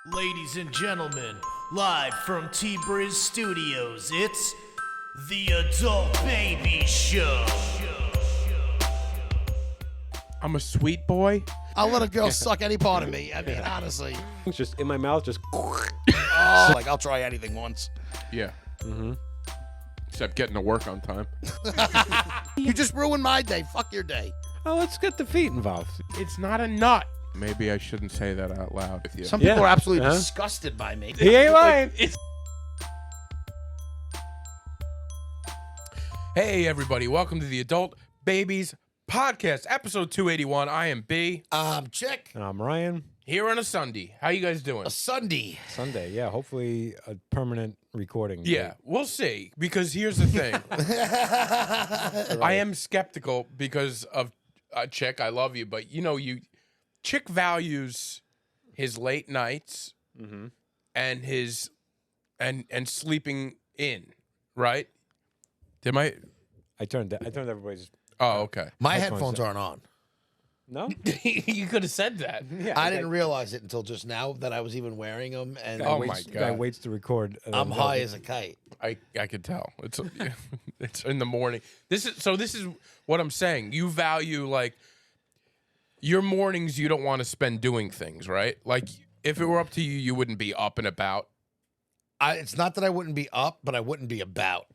Ladies and gentlemen, live from T-Briz Studios, it's the Adult Baby Show. I'm a sweet boy. I'll let a girl suck any part of me. I mean, honestly. It's just in my mouth, just. Oh, like, I'll try anything once. Yeah. Mm-hmm. Except getting to work on time. You just ruined my day. Fuck your day. Oh, let's get the feet involved. It's not a nut. Maybe I shouldn't say that out loud with you. Some people Yeah. are absolutely Uh-huh. disgusted by me. He ain't lying. Hey, everybody. Welcome to the Adult Babies Podcast, episode 281. I am B. Chick. And I'm Ryan. Here on a Sunday. How you guys doing? A Sunday. Sunday, yeah. Hopefully a permanent recording. Yeah, we'll see. Because here's the thing. I am skeptical because of Chick. I love you. But, Chick values his late nights and his and sleeping in, right? I turned everybody's. Oh, okay. My Headphones headphones aren't on. No? You could have said that. Yeah. I didn't realize it until just now that I was even wearing them. And Oh, my Guy God. waits to record. I'm high as a kite. I could tell. It's it's in the morning. This is what I'm saying. You value like your mornings you don't want to spend doing things, right? Like if it were up to you, you wouldn't be up and about. It's not that I wouldn't be up, but I wouldn't be about.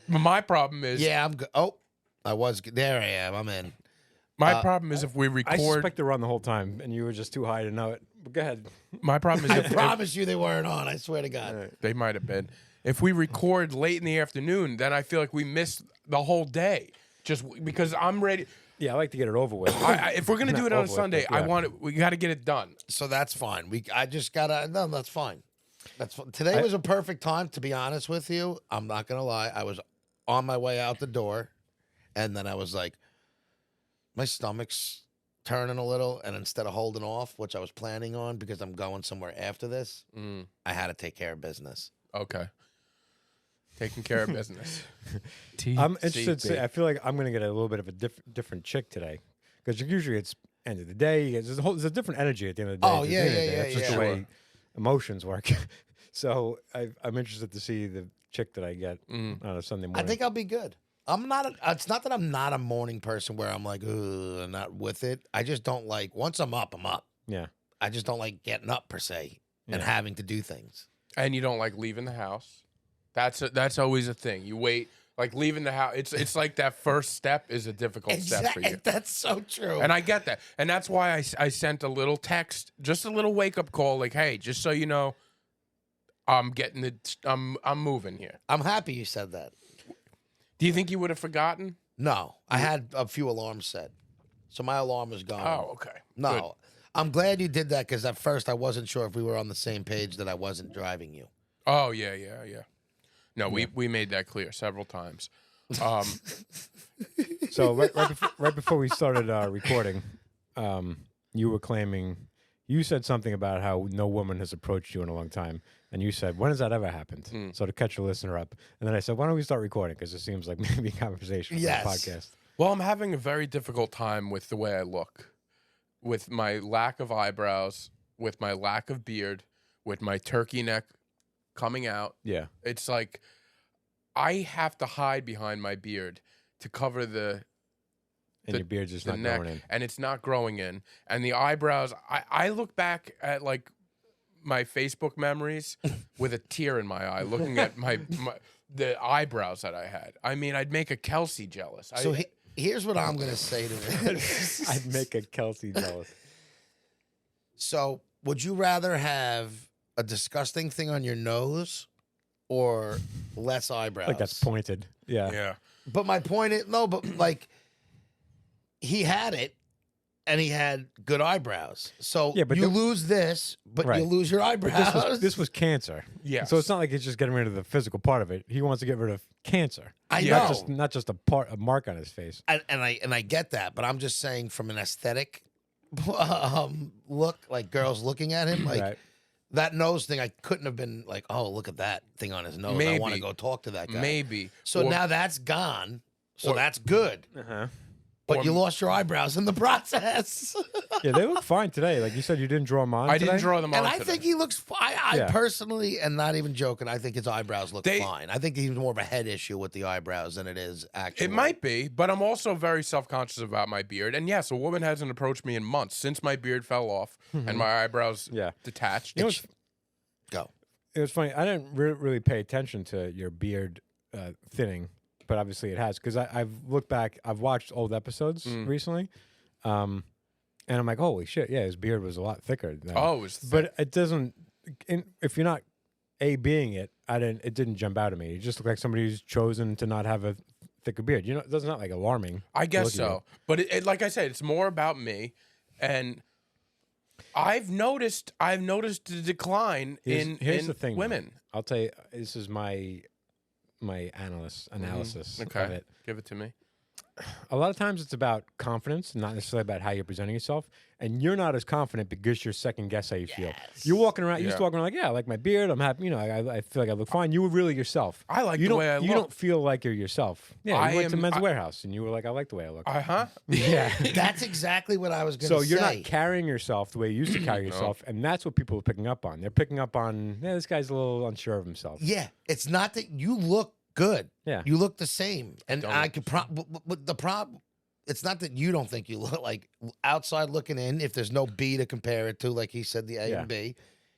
My problem is Yeah, I'm good. Oh, there I am. I'm in. my problem is if we I record. suspect they're on the whole time, and you were just too high to know it. But go ahead. My problem is I if promise you they weren't on. I swear to God. they might have been. If we record late in the afternoon, then I feel like we missed the whole day. Just because I'm ready. Yeah, I like to get it over with. If we're gonna do it on a Over with, Sunday, but I yeah. want it. We got to get it done. So that's fine. I just gotta. No, that's fine. That's fine. Today was a perfect time, to be honest with you. I'm not gonna lie. I was on my way out the door, and then I was like, my stomach's turning a little, and instead of holding off, which I was planning on because I'm going somewhere after this, I had to take care of business. Okay. Taking care of business. I'm interested to TCB. see. I feel like I'm going to get a little bit of a different chick today. Because usually it's end of the day. There's a different energy at the end of the day. Oh, at the yeah, end of the yeah, day. yeah, That's just yeah. the way Sure. emotions work. So I'm interested to see the chick that I get on a Sunday morning. I think I'll be good. I'm not. It's not that I'm not a morning person where I'm like, ugh, not with it. I just don't like. Once I'm up, I'm up. Yeah. I just don't like getting up per se and Yeah. having to do things. And you don't like leaving the house. That's always a thing. You wait, like leaving the house. It's like that first step is a difficult step for you. That's so true. And I get that. And that's why I sent a little text, just a little wake up call, like, hey, just so you know, I'm moving here. I'm happy you said that. Do you think you would have forgotten? No, I had a few alarms set, so my alarm was gone. Oh, okay. no, Good. I'm glad you did that because at first I wasn't sure if we were on the same page that I wasn't driving you. Oh, yeah. No, we made that clear several times. So right before we started recording, you were claiming, you said something about how no woman has approached you in a long time. And you said, when has that ever happened? So to catch a listener up. And then I said, why don't we start recording? Because it seems like maybe a conversation for Yes. the podcast. Well, I'm having a very difficult time with the way I look, with my lack of eyebrows, with my lack of beard, with my turkey neck coming out. Yeah. It's like I have to hide behind my beard to cover the And your beard's just the not neck, growing in. and it's not growing in. And the eyebrows, I look back at like my Facebook memories with a tear in my eye, looking at the eyebrows that I had. I mean, I'd make a Kelsey jealous. So here's what I'm gonna say to this. I'd make a Kelsey jealous. So would you rather have a disgusting thing on your nose or less eyebrows? Like that's pointed. Yeah. yeah. But my point is, no, but like he had it and he had good eyebrows. So Yeah, but you the- lose this, but Right. you lose your But eyebrows. this was cancer. Yes. So it's not like he's just getting rid of the physical part of it. He wants to get rid of cancer. I Yeah. know. Not just a mark on his face. and I get that, but I'm just saying from an aesthetic look, like girls looking at him, like Right. that nose thing, I couldn't have been like, oh, look at that thing on his nose. I want to Maybe. go talk to that guy. Maybe. So Or- now that's gone. So or- that's good. Uh-huh. But you lost your eyebrows in the process. Yeah, they look fine today. Like you said, you didn't draw them on. I didn't today? draw them on And I today. think he looks fine. I Yeah. personally, and not even joking, I think his eyebrows look fine. I think he's more of a head issue with the eyebrows than it is actually. It might be, but I'm also very self-conscious about my beard. And yes, a woman hasn't approached me in months since my beard fell off and my eyebrows detached. You know what's- Go. It was funny. I didn't really pay attention to your beard thinning, but obviously it has because I've looked back. I've watched old episodes recently, and I'm like, holy shit! Yeah, his beard was a lot thicker. Then. Oh, it was thick. But it doesn't. If you're not being it, it didn't jump out at me. It just looked like somebody who's chosen to not have a thicker beard. You know, it's not like alarming. I guess to look at so. But it, like I said, it's more about me, and I've noticed the decline in the thing, women. I'll tell you. This is my analysis of Okay, it. give it to me. A lot of times it's about confidence, not necessarily about how you're presenting yourself. And you're not as confident because you're second guess how you feel. You're walking around. You used to walk around like, yeah, I like my beard. I'm happy. You know, I feel like I look fine. You were really yourself. I like you the way I You look. don't feel like you're yourself. Yeah, you went to Men's I- Warehouse and you were like, I like the way I look. Uh-huh. Yeah. That's exactly what I was going to So say. you're not carrying yourself the way you used to carry yourself, and that's what people are picking up on. They're picking up on, yeah, this guy's a little unsure of himself. Yeah, it's not that you look good. Yeah. You look the same. And Don't. I could but the problem, it's not that you don't think you look like outside looking in, if there's no B to compare it to, like he said, the A and B,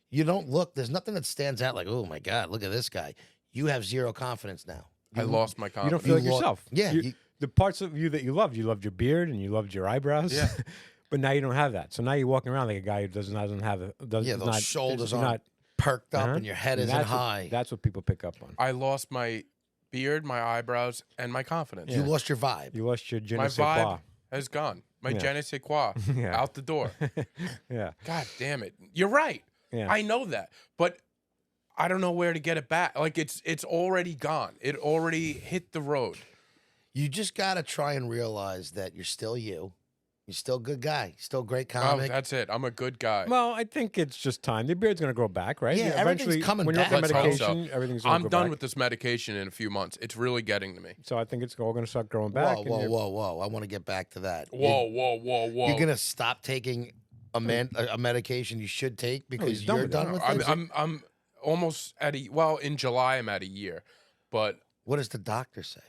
you don't look, there's nothing that stands out like, oh my God, look at this guy. You have zero confidence now. I lost my You confidence. don't feel like You look- yourself. yeah, The parts of you that you loved your beard and you loved your eyebrows. Yeah. But now you don't have that. So now you're walking around like a guy who doesn't have a Yeah, is those not, shoulders is aren't not perked up uh-huh. and your head And isn't that's what- high. That's what people pick up on. I lost my beard, my eyebrows, and my confidence. You lost your vibe. You lost your je ne My sais vibe quoi. has gone. My Yeah. je ne sais quoi Yeah. out the door. Yeah. God damn it. You're right. Yeah. I know that. But I don't know where to get it back. Like it's already gone. It already hit the road. You just got to try and realize that you're still you. You're still a good guy. Still a great Oh, comic. that's it. I'm a good guy. Well, I think it's just time. The beard's going to grow back, right? Yeah, everything's eventually, coming when you're back. on Let's hope medication, so. everything's going to I'm go done back. with this medication in a few months. It's really getting to me. So I think it's all going to start growing back. Whoa. I want to get back to that. Whoa. You're going to stop taking a medication you should take because he's done you're with it. done with it? I'm almost at in July I'm at a year. But What does the doctor say?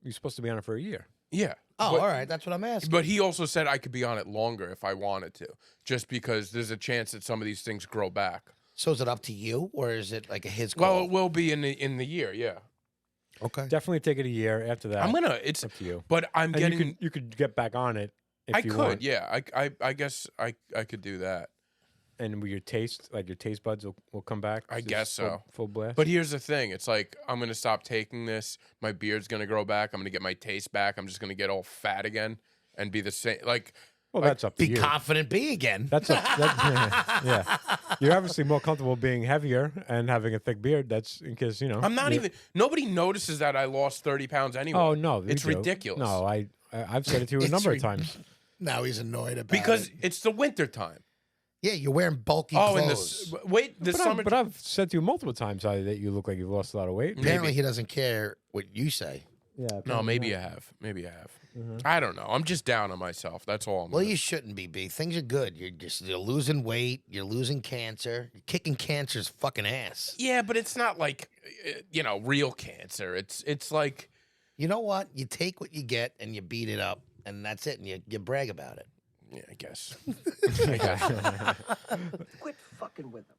You're supposed to be on it for a year. yeah. Oh, but, all right. That's what I'm asking. But he also said I could be on it longer if I wanted to, just because there's a chance that some of these things grow back. So is it up to you, or is it like a his Well, call? it will be in the year, yeah. Okay. Definitely take it a year after that. I'm gonna. It's up to you. but I'm And getting. you could get back on it if I you could, want. yeah. I guess I could do that. And with your taste buds will come back. I Just guess so. Full blast. But here's the thing: it's like I'm gonna stop taking this. My beard's gonna grow back. I'm gonna get my taste back. I'm just gonna get all fat again and be the same. Like, well, that's up to Be you. confident, be again. That's yeah. You're obviously more comfortable being heavier and having a thick beard. That's because I'm not even. Nobody notices that I lost 30 pounds anyway. Oh no, we it's do. ridiculous. No, I've said it to you a It's number of rid- times. Now he's annoyed about because it. it's the winter time. Yeah, you're wearing bulky Oh, in clothes. the wait, the summer. But I've said to you multiple times that you look like you've lost a lot of weight. Apparently, he doesn't care what you say. Yeah. No, maybe I have. Maybe I have. Mm-hmm. I don't know. I'm just down on myself. That's all. Well, you shouldn't be, B. Things are good. You're losing weight. You're losing cancer. You're kicking cancer's fucking ass. Yeah, but it's not like real cancer. It's like You know what? You take what you get and you beat it up, and that's it. And you brag about it. yeah, I guess. Quit fucking with them.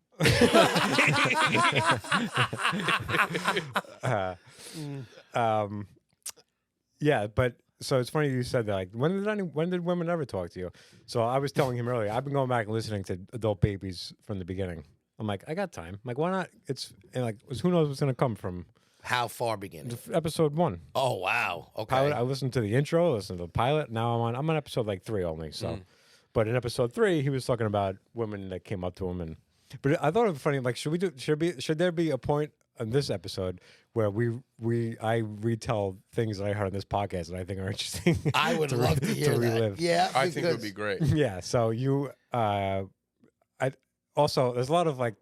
Yeah, but so it's funny you said that. Like, when did women ever talk to you? So I was telling him earlier. I've been going back and listening to Adult Babies from the beginning. I'm like, I got time. I'm like, why not? Who knows what's gonna come from How far beginning? episode 1. Oh, wow. Okay. Pilot. I listened to the intro, listened to the pilot. Now I'm on episode like 3 only. So, but in episode 3, he was talking about women that came up to him, but I thought it was funny. Like, should there be a point in this episode where I retell things that I heard on this podcast that I think are interesting? I would love to hear that. relive. Yeah, I think it would because- be great. Yeah. So I also there's a lot of like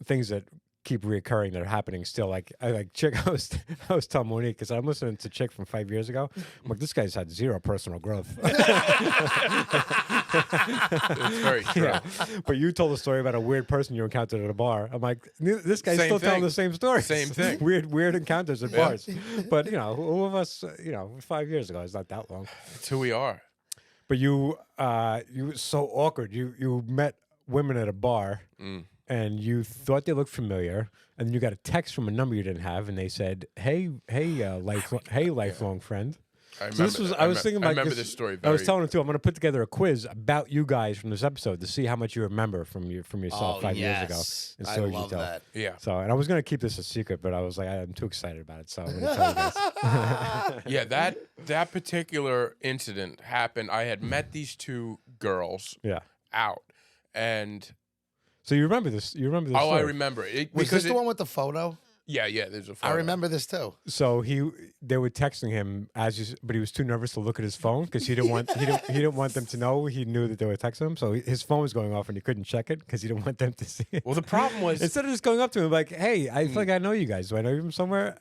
things that keep reoccurring that are happening still. Like Chick, I was telling Monique because I'm listening to Chick from 5 years ago. I'm like, this guy's had zero personal growth. It's very true. Yeah. But you told a story about a weird person you encountered at a bar. I'm like, this guy's Same still telling thing. the same story. Same thing. Weird encounters at bars. But who of us, 5 years ago, it's not that long. It's who we are. But you were so awkward. You met women at a bar, and you thought they looked familiar, and then you got a text from a number you didn't have, and they said, "Hey, lifelong friend." I remember. So this was. I was thinking about. I remember this story. I was telling him too. I'm going to put together a quiz about you guys from this episode to see how much you remember from yourself 5 years ago. And I stories you love tell. that. Yeah. So, and I was going to keep this a secret, but I was like, I'm too excited about it, so I'm going to tell you guys. Yeah, that particular incident happened. I had met these two girls Yeah. out, and So you remember this? You remember this? I story. remember it Was because this the one with the photo? Yeah, there's a I photo. remember this too. So they were texting him but he was too nervous to look at his phone because he didn't want them to know. He knew that they were texting him, so his phone was going off and he couldn't check it because he didn't want them to see it. Well, the problem was Instead of just going up to him like, "Hey, I feel like I know you guys. Do I know you from somewhere?"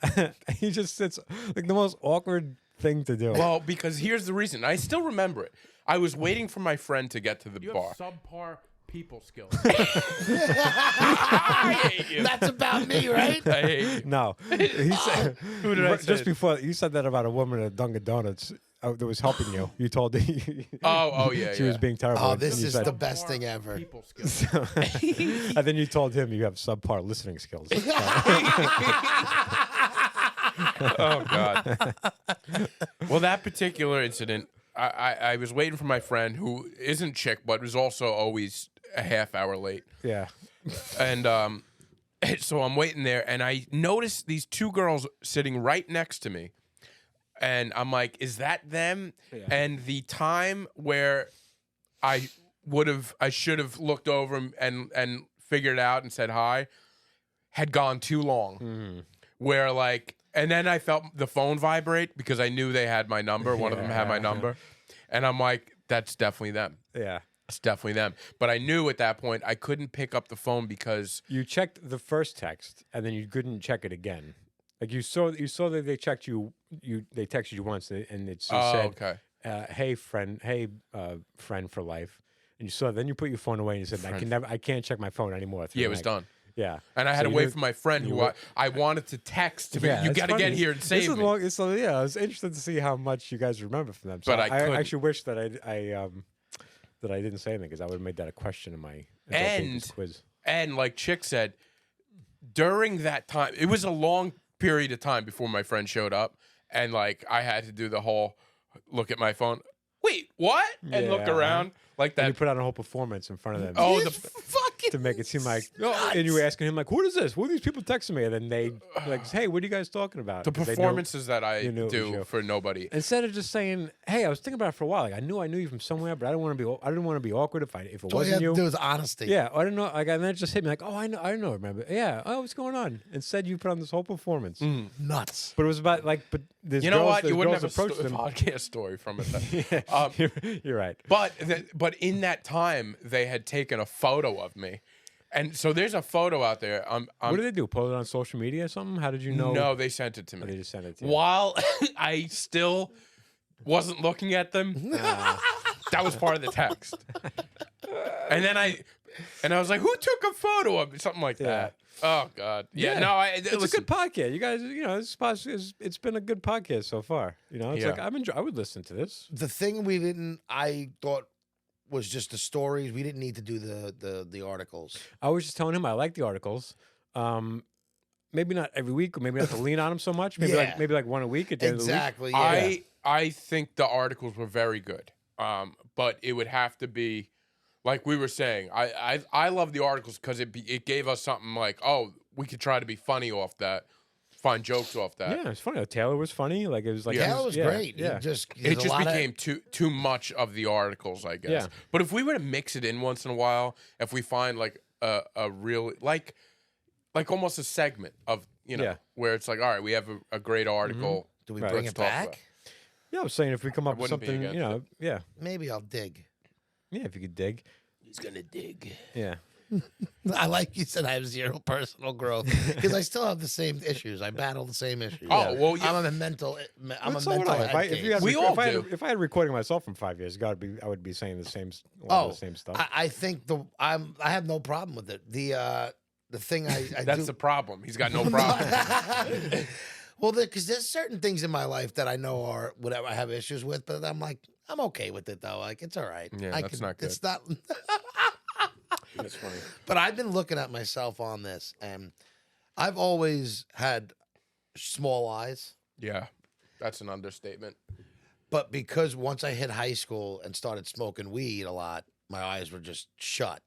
He just sits like the most awkward thing to do. well, because here's the reason. I still remember it. I was waiting for my friend to get to the bar. subpar people skills. I hate you. That's about me, right? I hate you. No, he said Who did I say? just before you said that about a woman at Dunkin' Donuts that was helping you. You told Oh, yeah. she was being terrible. Oh, and this you is said- the best thing ever. People skills. And then you told him you have subpar listening skills. Oh God. Well, that particular incident, I was waiting for my friend who isn't Chick, but was also always a half hour late. Yeah. And so I'm waiting there, and I noticed these two girls sitting right next to me, and I'm like, "Is that them?" Yeah. And the time where I should have looked over and figured it out and said hi had gone too long. Where like, and then I felt the phone vibrate because I knew they had my number. One of them had my number, and I'm like, "That's definitely them." Yeah. It's definitely them. But I knew at that point I couldn't pick up the phone because You checked the first text and then you couldn't check it again. Like you saw that they checked you. They texted you once and it said, okay. "Hey friend, friend for life." And you saw. Then you put your phone away and you said, I can't check my phone anymore." Yeah, it was done. Yeah. And I had So to you wait knew- for my friend who I wanted to text to me. Yeah, You it's got to get funny. here and This save is me. long. So yeah, I was interested to see how much you guys remember from them. So But I couldn't. actually wish that I didn't say anything because I would have made that a question in my And- quiz. And like Chick said, during that time, it was a long period of time before my friend showed up. And like I had to do the whole look at my phone. Wait, what? And look Yeah. around like And you that. put on a whole performance in front of them. Oh, It's the fucking to make it seem like, and you were asking him like, "What is this? What are these people texting me?" And then they like, "Hey, what are you guys talking about?" the 'Cause they knew- performances that I you knew it was do you. for nobody. Instead of just saying, "Hey, I was thinking about it for a while. Like I knew you from somewhere, but I didn't want to be awkward if it all you wasn't had to you." do is honesty. Yeah, I don't know. Like, and then it just hit me like, "Oh, I know, remember? Yeah, oh, what's going on?" Instead, you put on this whole performance, Nuts. but it was about like, but there's You know girls, what? there's You wouldn't girls have a approached them. podcast story from it. Then. You're right. But in that time, they had taken a photo of me, and so there's a photo out there. What did they do? Post it on social media or something? How did you know? No, they sent it to Or they me. just sent it to you. While I still wasn't looking at them, that was part of the text. And then I was like, "Who took a photo of me?" Something like that. Oh God, yeah. No, It's a good podcast. You guys, it's been a good podcast so far. It's Yeah. like I would listen to this. The thing I thought was just the stories. We didn't need to do the articles. I was just telling him I like the articles. Maybe not every week, or maybe not to lean on them so much. Maybe Yeah. like one a week at the end of the week. Exactly. Yeah. I think the articles were very good. But it would have to be, like we were saying, I love the articles because it gave us something like, oh, we could try to be funny off that, find jokes off that. Yeah, it's funny. Taylor was funny. Like it was like Taylor was great. Yeah, It just Became too much of the articles, I guess. Yeah. But if we were to mix it in once in a while, if we find like a real like almost a segment of Yeah. where it's like, all right, we have a great article. Do we Right. bring Let's it talk back? about it. Yeah, I was saying if we come up with wouldn't be something, against yeah, Maybe I'll dig. if you could dig, He's gonna dig. yeah. I like you said I have zero personal growth because I still have the same issues. I battle the same issues. Oh, well, I'm a mental. I'm But a so would mental. I. head case. We all do. If I had recording myself from 5 years ago, I would be saying the same, the same stuff. I think I have no problem with it. The thing I That's do, the problem. He's got no problem. well, because there's certain things in my life that I know are whatever I have issues with, but I'm like I'm okay with it though. Like it's all right. Yeah, that's not good. It's not. That's funny. But I've been looking at myself on this, and I've always had small eyes. Yeah, that's an understatement. But because once I hit high school and started smoking weed a lot, my eyes were just shut.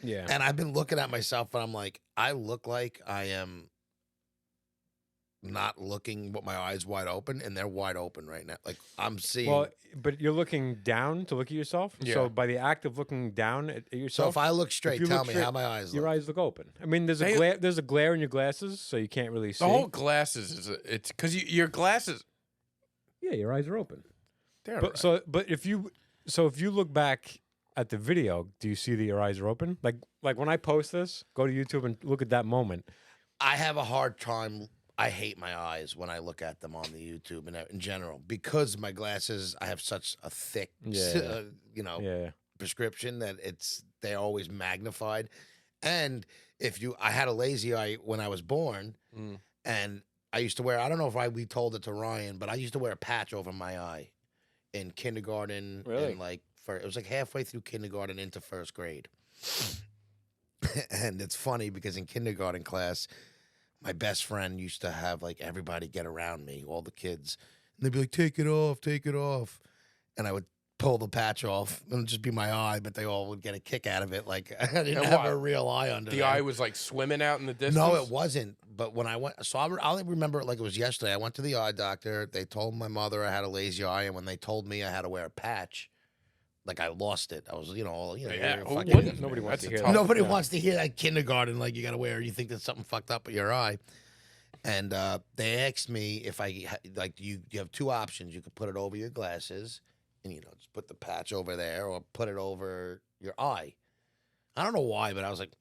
Yeah. And I've been looking at myself, and I'm like, I look like I am not looking with my eyes wide open, and they're wide open right now. Like I'm seeing. Well, but you're looking down to look at yourself. Yeah. So by the act of looking down at yourself, so if I look straight, you tell look me straight, how my eyes your look. eyes look open. I mean, there's a They- glare. There's a glare in your glasses, so you can't really see. The whole glasses is it's because your glasses. Yeah, your eyes are open. They're But right. if you look back at the video, do you see that your eyes are open? Like when I post this, go to YouTube and look at that moment. I have a hard time. I hate my eyes when I look at them on the YouTube and in general because my glasses. I have such a thick, Yeah. Yeah. prescription that they're always magnified. And I had a lazy eye when I was born, and I used to wear. I don't know if we told it to Ryan, but I used to wear a patch over my eye in kindergarten. Really? And it was like halfway through kindergarten into first grade. And it's funny because in kindergarten class, my best friend used to have like everybody get around me, all the kids, and they'd be like, take it off. And I would pull the patch off and it'd just be my eye, but they all would get a kick out of it. Like I didn't And have what? a real eye under The there. eye was like swimming out in the distance. No, it wasn't. But when I went, so I'll remember it like it was yesterday. I went to the eye doctor. They told my mother I had a lazy eye. And when they told me I had to wear a patch, like I lost it. I was, Yeah, you're who fucking- wouldn't? Nobody wants That's to a hear tough- that. Nobody wants to hear that kindergarten. Like you got to wear. You think there's something fucked up with your eye. And they asked me if you have two options. You could put it over your glasses, and just put the patch over there, or put it over your eye. I don't know why, but I was like,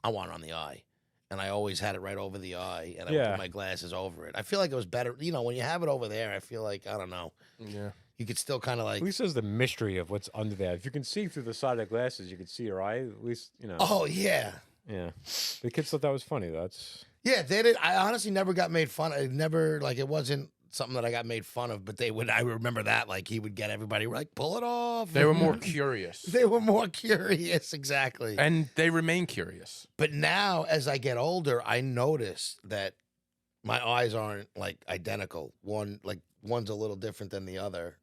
I want it on the eye, and I always had it right over the eye, and I would Yeah. put my glasses over it. I feel like it was better. When you have it over there, I feel like I don't know. Yeah. You could still kind of like. At least there's the mystery of what's under there. If you can see through the side of the glasses, you can see your eye. At least Oh yeah. Yeah. The kids thought that was funny. That's Yeah, they did. I honestly never got made fun. I never it wasn't something that I got made fun of. But they would. I remember that he would get everybody like pull it off. They were more curious. They were more curious, exactly. And they remain curious. But now, as I get older, I notice that my eyes aren't like identical. One's a little different than the other.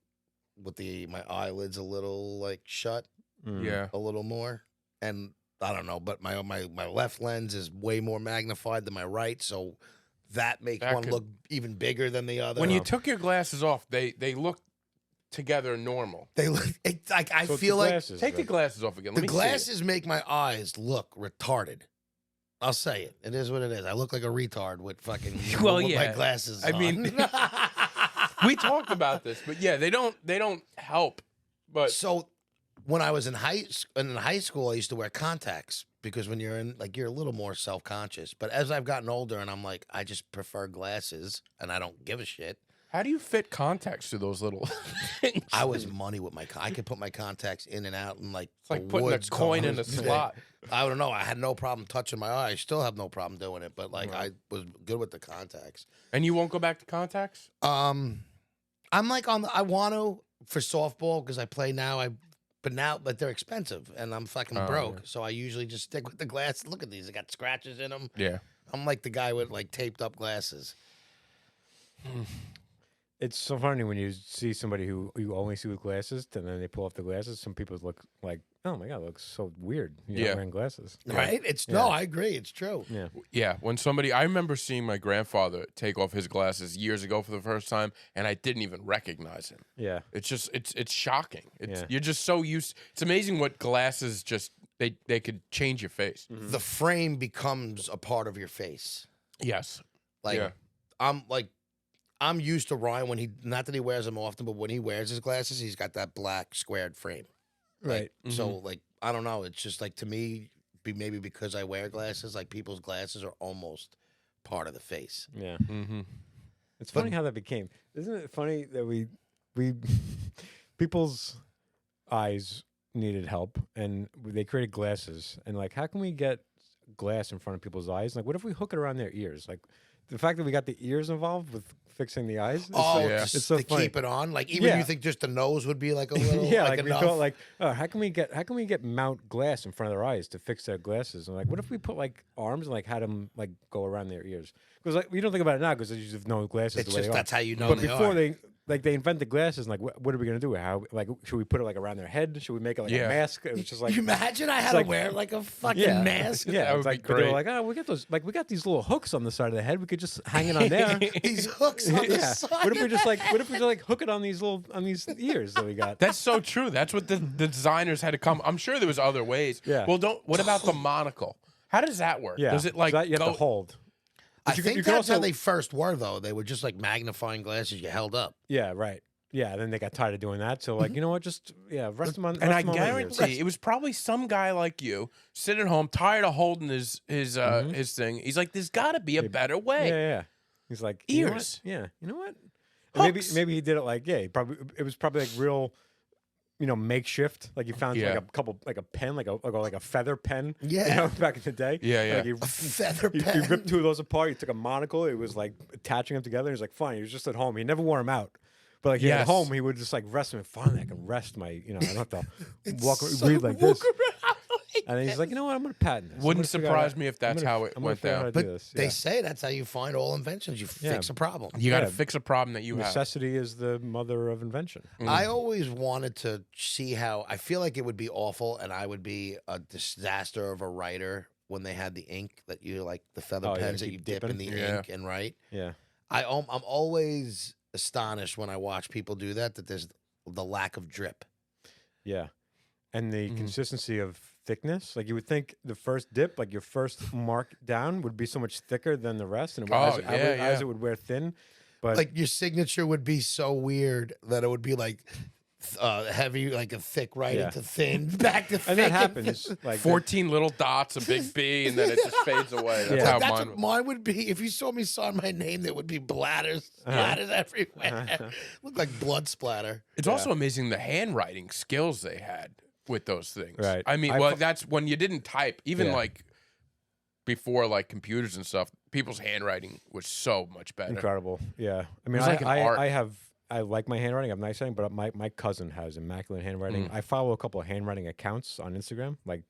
With my eyelids a little like shut, Yeah. a little more, and I don't know. But my left lens is way more magnified than my right, so that makes That one could- look even bigger than the other. When you took your glasses off, they look together normal. they look like I so it's feel the like glasses, Take the then. glasses off again. Let the me see it. glasses make my eyes look retarded. I'll say it. It is what it is. I look like a retard with fucking Well, with my yeah. glasses. I mean- We talked about this, but yeah, they don't help. But so when I was in high school, I used to wear contacts because when you're you're a little more self-conscious. But as I've gotten older, and I'm like, I just prefer glasses, and I don't give a shit. how do you fit contacts to those little things? I was money with I could put my contacts in and out, and It's like putting a coin in a slot. I don't know. I had no problem touching my eye. I still have no problem doing it, but I was good with the contacts. And you won't go back to contacts? I'm like I want to for softball because I play now. But they're expensive and I'm fucking broke. yeah. So I usually just stick with the glasses. Look at these; they got scratches in them. Yeah. I'm like the guy with taped up glasses. It's so funny when you see somebody who you only see with glasses, and then they pull off the glasses. Some people look like, oh my god, it looks so weird. Yeah. Wearing glasses. Right? No, I agree. It's true. Yeah. Yeah, I remember seeing my grandfather take off his glasses years ago for the first time, and I didn't even recognize him. Yeah. It's just, it's shocking. Yeah. You're just so used. It's amazing what glasses just they could change your face. The frame becomes a part of your face. Yes. Like Yeah. I'm used to Ryan when not that he wears them often, but when he wears his glasses, he's got that black squared frame. Right. So I don't know. It's just to me, maybe because I wear glasses, like people's glasses are almost part of the face. Yeah. Mm-hmm. It's funny how that became. Isn't it funny that we people's eyes needed help and they created glasses and like how can we get glass in front of people's eyes? Like what if we hook it around their ears? Like the fact that we got the ears involved with fixing the eyes. It's so to funny. keep it on. Like even you think just the nose would be like a little yeah, like we enough. thought like, oh, how can we get mount glass in front of their eyes to fix their glasses? And like, what if we put like arms and like had them like go around their ears? Because like you don't think about it now because you just have no glasses. It's the way just they that's how you know But they before are. they invented glasses, and like what are we gonna do? How like should we put it like around their head? Should we make it like a mask? It was just like you imagine I had like- to wear like a fucking mask. Yeah, That it's would like be but they were great. like, oh, we got these little hooks on the side of the head. We could just hang it on there. These hooks on the yeah. side. What if we just like hook it on these ears that we got? That's so true. That's what the designers had to come. I'm sure there was other ways. Yeah. Well, what about the monocle? How does that work? Yeah. Does it like so that you have go? to hold? I you could- think you could that's how also- they first were though. They were just like magnifying glasses you held up. Yeah, right. Yeah, then they got tired of doing that. So like, you know what? Just rest them on. And I rest 'em on my ears. guarantee it was probably some guy like you sitting at home, tired of holding his thing. He's like, "There's got to be a better way." Yeah. He's like you know what? Ears. Yeah, you know what? And Hooks. maybe he did it like it was probably like real, makeshift. Like you found Yeah. like a couple like a pen like a feather pen. Yeah. back in the day. Yeah, yeah. Like A feather he pen. ripped two of those apart. He took a monocle. It was like attaching them together. He's like, fine. He was just at home. He never wore them out. But like Yes. at home, he would just like rest them. Finally, I can rest my. I don't have to So read like walk this. around like And then he's like, you know what? I'm gonna patent this. I'm Wouldn't gonna figure surprise out- me if I'm that's gonna- how it I'm gonna went figure out how down. to do But this. they Yeah. say that's how you find all inventions. You Yeah. fix a problem. You got to Yeah. fix a problem that you have. Necessity is the mother of invention. I always wanted to see how I feel like it would be awful and I would be a disaster of a writer when they had the ink that you like the feather Oh, yeah, pens that keep you dip in the dipping. Yeah. ink and write. Yeah. I'm always astonished when I watch people do that there's the lack of drip. Yeah. And the Mhm. consistency of thickness, like you would think the first dip, like your first mark down would be so much thicker than the rest. And Oh, as yeah. it would wear thin. But Like your signature would be so weird that it would be like heavy, like a thick writing Yeah. to thin, back to thick. and that happens. Like 14 little dots, a big B, and then it just fades away. That's Yeah. how That's mine. what mine would be. If you saw me sign my name, there would be bladders everywhere. Look like blood splatter. It's also amazing the handwriting skills they had with those things. Right. I mean, that's when you didn't type, even Yeah. like before like computers and stuff, people's handwriting was so much better. incredible. Yeah. I mean, was like an art. I like my handwriting. I have nice handwriting, but my cousin has immaculate handwriting. I follow a couple of handwriting accounts on Instagram, like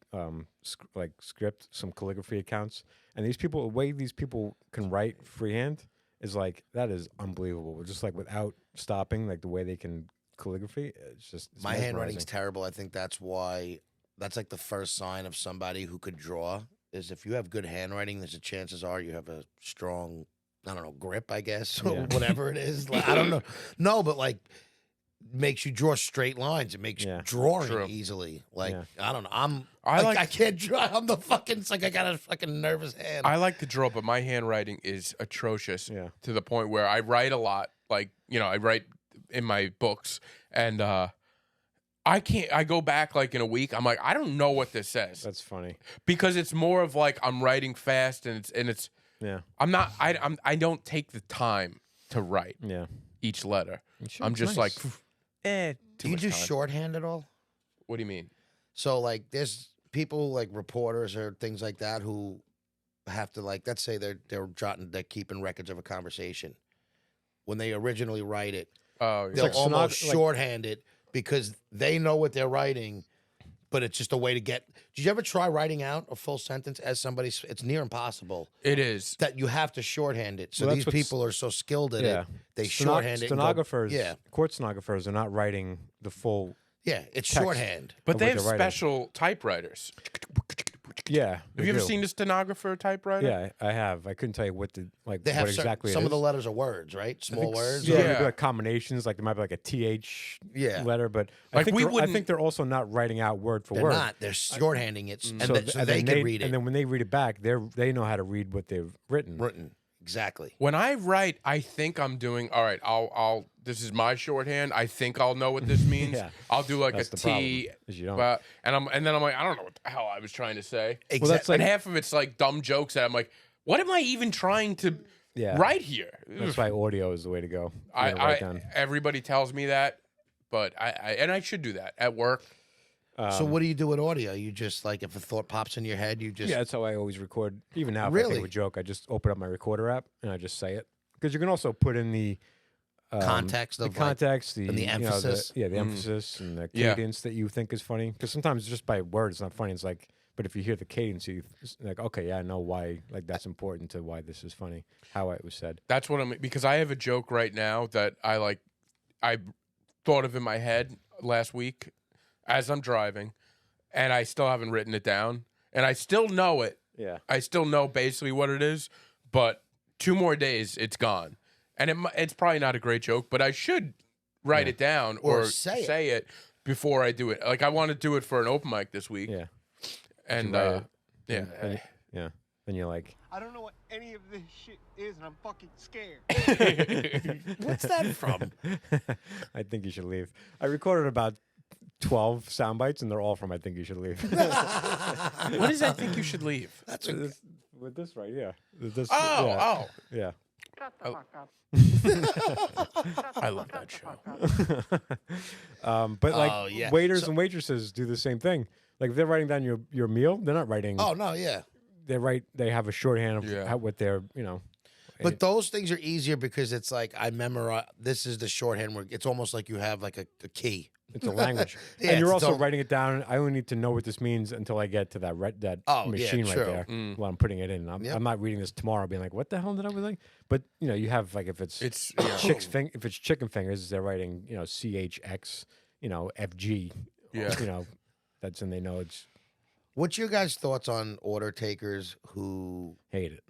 script, some calligraphy accounts. And these people, the way these people can write freehand is like that is unbelievable. Just like without stopping, like the way they can calligraphy, it's My handwriting's mesmerizing. terrible. I think that's why. That's like the first sign of somebody who could draw. Is if you have good handwriting, there's a chances are you have a strong, I don't know, grip, I guess, or Yeah. whatever it is. Like, I don't know. No, but like makes you draw straight lines. It makes Yeah. drawing True. easily. Like Yeah. I don't know. I I like- can't draw. I'm the fucking. It's like I got a fucking nervous hand. I like to draw, but my handwriting is atrocious Yeah. to the point where I write a lot. Like, I write in my books, and I can't. I go back like in a week. I'm like, I don't know what this says That's funny. because it's more of like I'm writing fast, and it's. Yeah. I'm not. I don't take the time to write Yeah. each letter. You should. I'm It's just nice. like, do too you much do time. shorthand at all? What do you mean? So like there's people like reporters or things like that who have to like let's say they're keeping records of a conversation. When they originally write it, Oh, they'll like almost like- shorthand it because they know what they're writing, but it's just a way to get. Did you ever try writing out a full sentence as somebody? It's near impossible it is. that you have to shorthand it. So Well, these that's what's- people are so skilled at Yeah. it, they shorthand it. and go- Stenographers, yeah, court stenographers are not writing the full. yeah, it's text. shorthand. But of they what have they're writing. special typewriters. Yeah. Have you ever seen a stenographer typewriter? Yeah, I have. I couldn't tell you what the like They have what exactly some it of the is. letters are words, right? Small words. Yeah, Yeah. maybe like combinations. Like there might be like a th Yeah. letter, but Like, I think we I wouldn't- think they're also not writing out word for They're word. not. They're shorthanding it, and So, so and they then can read it. And then when they read it back, they know how to read what they've written. written. Exactly. When I write, I think I'm doing all right. I'll. This is my shorthand. I think I'll know what this means. Yeah. I'll do like That's a the T. problem, is you don't. And then I'm like, I don't know what the hell I was trying to say. Well, that's like And half of it's like dumb jokes that I'm like, what am I even trying to write here? that's why audio is the way to go. You know, write down. Everybody tells me that, but I should do that at work. So what do you do with audio? You just like if a thought pops in your head, you just Yeah, that's how I always record. Even now, if I Really? think of a joke, I just open up my recorder app and I just say it. Because you can also put in the context the of context, and the you know, emphasis. the emphasis and the Yeah. cadence that you think is funny. Because sometimes just by word, it's not funny. It's like, but if you hear the cadence, you like, okay, yeah, I know why. Like that's important to why this is funny. How it was said. That's what because I have a joke right now that I thought of in my head last week as I'm driving, and I still haven't written it down, and I still know it. Yeah. I still know basically what it is, but 2 more days, it's gone. And it's probably not a great joke, but I should write it down Or or say it before I do it. Like I want to do it for an open mic this week. Yeah. And write it. yeah. And, yeah. Then you're like, I don't know what any of this shit is, and I'm fucking scared. What's that from? I think you should leave. I recorded about 12 sound bites, and they're all from I think you should leave. What does that think you should leave? That's a With this right, yeah. This, Oh, yeah. Shut the fuck up. I love that show. But like Oh, yeah. waiters So- and waitresses do the same thing. Like if they're writing down your meal, they're not writing. Oh no, yeah. They have a shorthand of Yeah. how, what they're But those things are easier because it's like I memorize. This is the shorthand where it's almost like you have like a key. It's a language, Yeah, and you're it's also don't- writing it down. I only need to know what this means until I get to that Oh, yeah, machine right true. there while I'm putting it in. I'm, Yep. I'm not reading this tomorrow, being like, "What the hell did I be like?" But you have like if it's It's if it's chicken fingers, they're writing CHX, FG, Yeah. that's and they know it's What's your guys' thoughts on order takers who hate it.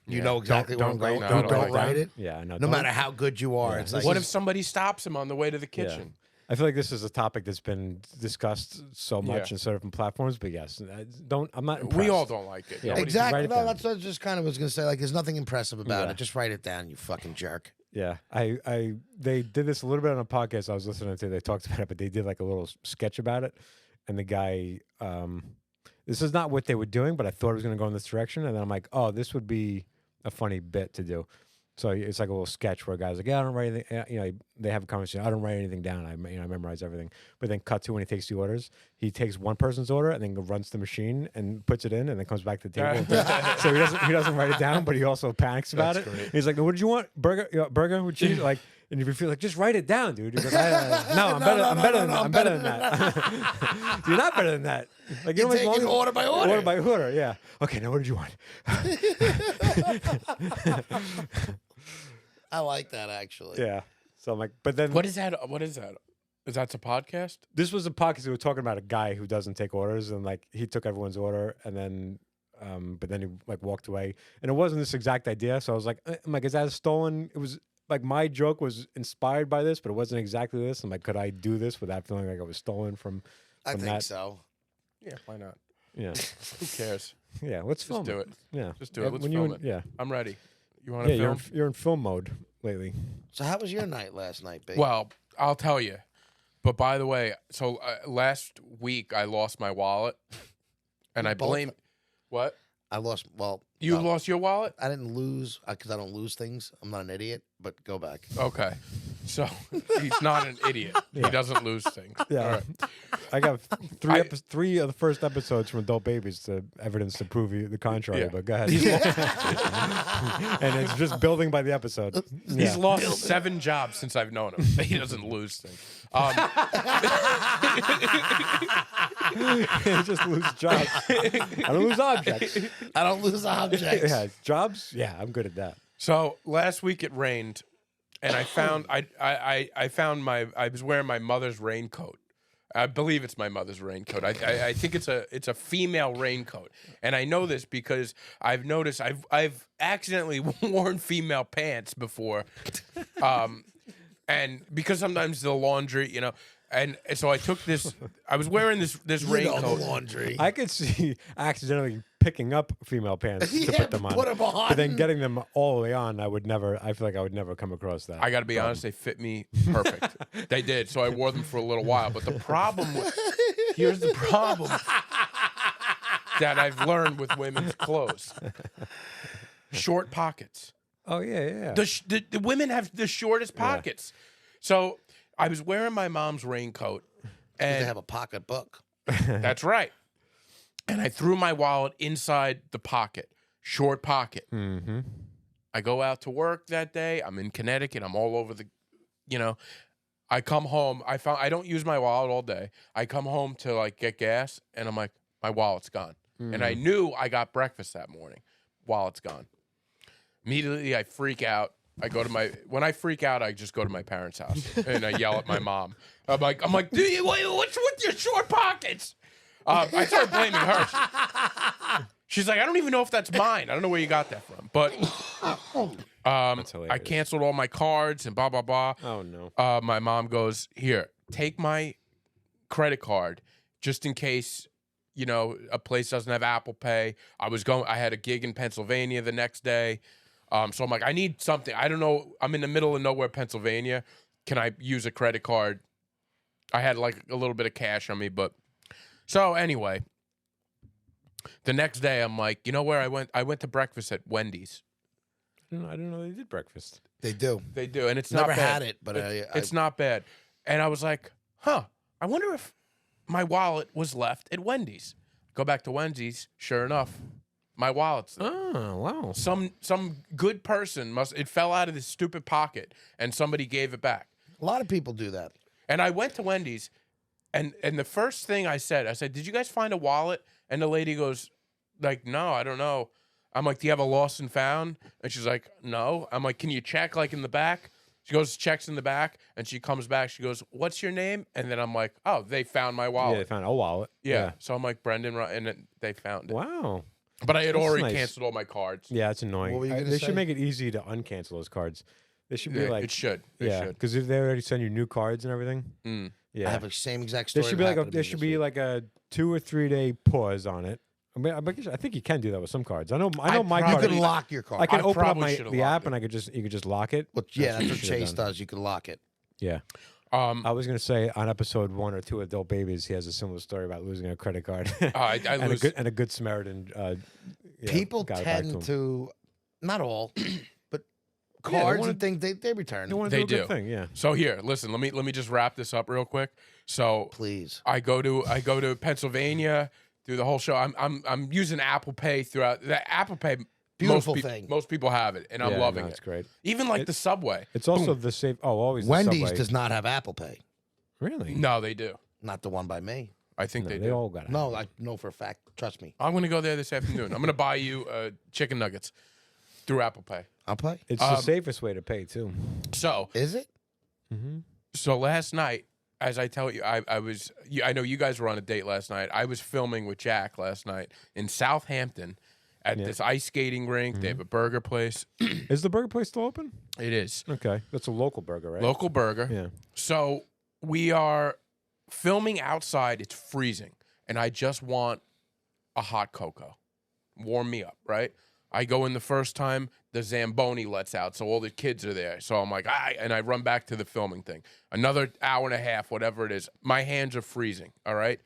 you Yeah. know exactly Don't what I'm write- going? no, Don't don't write write it. Yeah, I know. No Don't- matter how good you are, Yeah, it's this like What if somebody stops him on the way to the kitchen? I feel like this is a topic that's been discussed so much Yeah. in certain platforms, but yes, I'm not. We all impressed. don't like it. Yeah. Nobody- exactly. write it No, down. that's what I just kind of was gonna say. Like, there's nothing impressive about Yeah. it. Just write it down, you fucking jerk. Yeah, they did this a little bit on a podcast I was listening to. They talked about it, but they did like a little sketch about it, and the guy. This is not what they were doing, but I thought it was going to go in this direction, and then I'm like, oh, this would be a funny bit to do. So it's like a little sketch where a guy's like, yeah, I don't write anything. They have a conversation. I don't write anything down. I memorize everything. But then cut to when he takes the orders, he takes one person's order and then runs to the machine and puts it in, and then comes back to the table. So he doesn't write it down, but he also panics about That's it. great. He's like, what did you want? Burger with cheese? Like, and if you feel like, just write it down, dude. He goes, I'm better than that. You're not better than that. Like, You're know, as long taking as- order by order. Order by order, yeah. Okay, now what did you want? I like that actually. Yeah. So I'm like, but then What is that? What is that? Is that a podcast? this was a podcast we were talking about a guy who doesn't take orders, and like he took everyone's order, and then but then he like walked away, and it wasn't this exact idea. So I was like, I'm like, is that a stolen? It was like my joke was inspired by this, but it wasn't exactly this. I'm like, could I do this without feeling like I was stolen from I think that? so. Yeah, why not? Yeah, Who cares? yeah. Let's Just film do it. Yeah, Just do it. Let's when film you, it. Yeah, I'm ready. You want yeah. to film? You're in film mode lately. So how was your night last night, babe? Well, I'll tell you. But by the way, so last week I lost my wallet, and I Both- blame what? I lost. Well, You no, lost your wallet? I didn't lose because I don't lose things. I'm not an idiot. But go back. Okay. So he's not an idiot. He doesn't lose things. Yeah. All right. I got three of the first episodes from Adult Babies to evidence to prove the contrary. Yeah. But go ahead. And it's just building by the episode. He's Yeah. lost 7 jobs since I've known him. He doesn't lose things. just lose jobs. I don't lose objects. I don't lose objects. Yeah, jobs. Yeah, I'm good at that. So last week it rained, and I found I found I was wearing my mother's raincoat. I believe it's my mother's raincoat. I think it's a female raincoat, and I know this because I've noticed I've accidentally worn female pants before, and because sometimes the laundry, And so I took this. I was wearing this raincoat. Laundry. I could see accidentally picking up female pants to Yeah, put them on, put 'em on. but then getting them all the way on. I feel like I would never come across that. I got to be honest, they fit me perfect. They did. So I wore them for a little while. But the problem, here's the problem that I've learned with women's clothes: short pockets. Oh yeah. The women have the shortest pockets. So I was wearing my mom's raincoat, They and have a pocketbook. that's right. And I threw my wallet inside the pocket, short pocket. Mm-hmm. I go out to work that day. I'm in Connecticut. I'm all over the, I come home. I don't use my wallet all day. I come home to like get gas, and I'm like, my wallet's gone. And I knew I got breakfast that morning. Wallet's gone. Immediately, I freak out. When I freak out, I just go to my parents' house and I yell at my mom. I'm like, dude, what's with your short pockets? I started blaming her. She's like, I don't even know if that's mine. I don't know where you got that from. But I canceled all my cards and blah, blah, blah. Oh, no. My mom goes, here, take my credit card just in case, a place doesn't have Apple Pay. I had a gig in Pennsylvania the next day. So I'm like, I need something. I don't know. I'm in the middle of nowhere, Pennsylvania. Can I use a credit card? I had like a little bit of cash on me, but so anyway, the next day I'm like, you know where I went? I went to breakfast at Wendy's. I didn't know they did breakfast. They do. They do, and it's Never not bad. had it, but it's not bad. And I was like, I wonder if my wallet was left at Wendy's. Go back to Wendy's. Sure enough, my wallet's there. Oh, wow. Some good person it fell out of this stupid pocket and somebody gave it back. a lot of people do that. And I went to Wendy's and the first thing I said, did you guys find a wallet? And the lady goes, like, no, I don't know. I'm like, do you have a lost and found? And she's like, no. I'm like, can you check like in the back? She goes, checks in the back, and she comes back. She goes, what's your name? And then I'm like, oh, they found my wallet. Yeah, they found a wallet. Yeah. So I'm like, Brendan, and then they found it. Wow. But I had That's already nice. canceled all my cards. Yeah, it's annoying. What were you gonna They say? should make it easy to uncancel those cards. They should be Yeah, like it should. It yeah, should. because if they already send you new cards and everything. Mm. Yeah, I have the same exact there story. should that be like happened to me there should this be week. like a 2 or 3 day pause on it. I think you can do that with some cards. I know my You card. can lock your card. I can I open up probably should've the locked app it. and you could just lock it. Well, yeah, that's you what should've Chase done. does. You can lock it. Yeah. I was gonna say on episode 1 or 2 Adult Babies, he has a similar story about losing a credit card. I and lose. a good Samaritan. People got it back tend him. to, not all, but they cards wanna- and things they return. They want to They do a do. good thing. Yeah. So here, listen. Let me just wrap this up real quick. So Please. I go to Pennsylvania, do the whole show. I'm using Apple Pay throughout. The Apple Pay, Beautiful most thing. Most people have it, and I'm Yeah, loving no, it. It's great. Even like the subway. It's also the safe. Oh, always. The Wendy's Subway. does not have Apple Pay. Really? No, they do. Not the one by me. I think No, they they do. all got it. No, I know for a fact. Trust me. I'm gonna go there this afternoon. I'm gonna buy you chicken nuggets through Apple Pay. I'll pay. It's the safest way to pay too. So Is it? So last night, as I tell you, I know you guys were on a date last night. I was filming with Jack last night in Southampton at this ice skating rink. They have a burger place. Is the burger place still open? It is. Okay, that's a local burger, right? Local burger. Yeah. So we are filming outside. It's freezing. And I just want a hot cocoa. Warm me up, right? I go in the first time, the Zamboni lets out, so all the kids are there. So I'm like, and I run back to the filming thing. Another hour and a half, whatever it is. My hands are freezing, all right?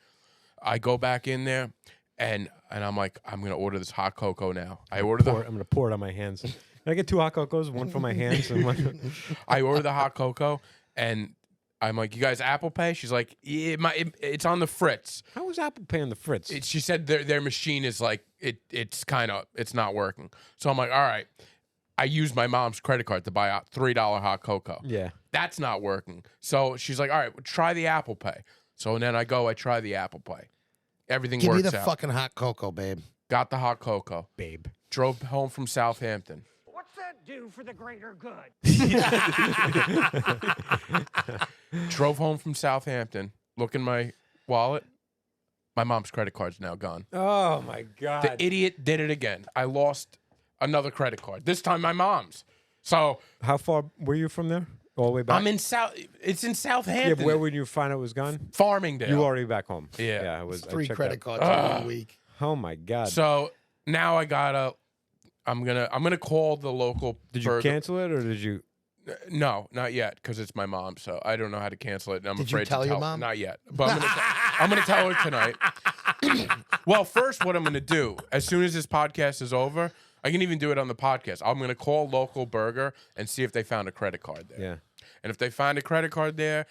I go back in there, and I'm like, I'm going to order this hot cocoa now. I order I'm gonna pour it on my hands. Can I get 2 hot cocos? One for my hands and one. I order the hot cocoa, and I'm like, you guys Apple Pay? She's like, yeah, it's on the fritz. How is Apple Pay on the fritz? She said their machine is like, it's not working. So I'm like, all right. I used my mom's credit card to buy a $3 hot cocoa. Yeah. That's not working. So she's like, all right, well, try the Apple Pay. So then I try the Apple Pay. Everything Give works me the out. fucking hot cocoa, babe. Got the hot cocoa. Babe. Drove home from Southampton. What's that do for the greater good? Drove home from Southampton. Look in my wallet. My mom's credit card's now gone. Oh my God. The idiot did it again. I lost another credit card. This time my mom's. So How far were you from there? All the way back. I'm in South. It's in Yeah, Southampton. but where would you find it was gone? Farmingdale. You were already back home. Yeah. Yeah, it was. I 3 checked credit that. cards in 1 week. Oh my god. So now I gotta. I'm gonna call the local. Did you cancel it or did you? No, not yet, because it's my mom, so I don't know how to cancel it. And I'm Did you afraid tell to your tell. mom? Not yet, but I'm gonna tell her tonight. Well, first, what I'm gonna do as soon as this podcast is over, I can even do it on the podcast. I'm gonna call local burger and see if they found a credit card there. Yeah. And if they find a credit card there,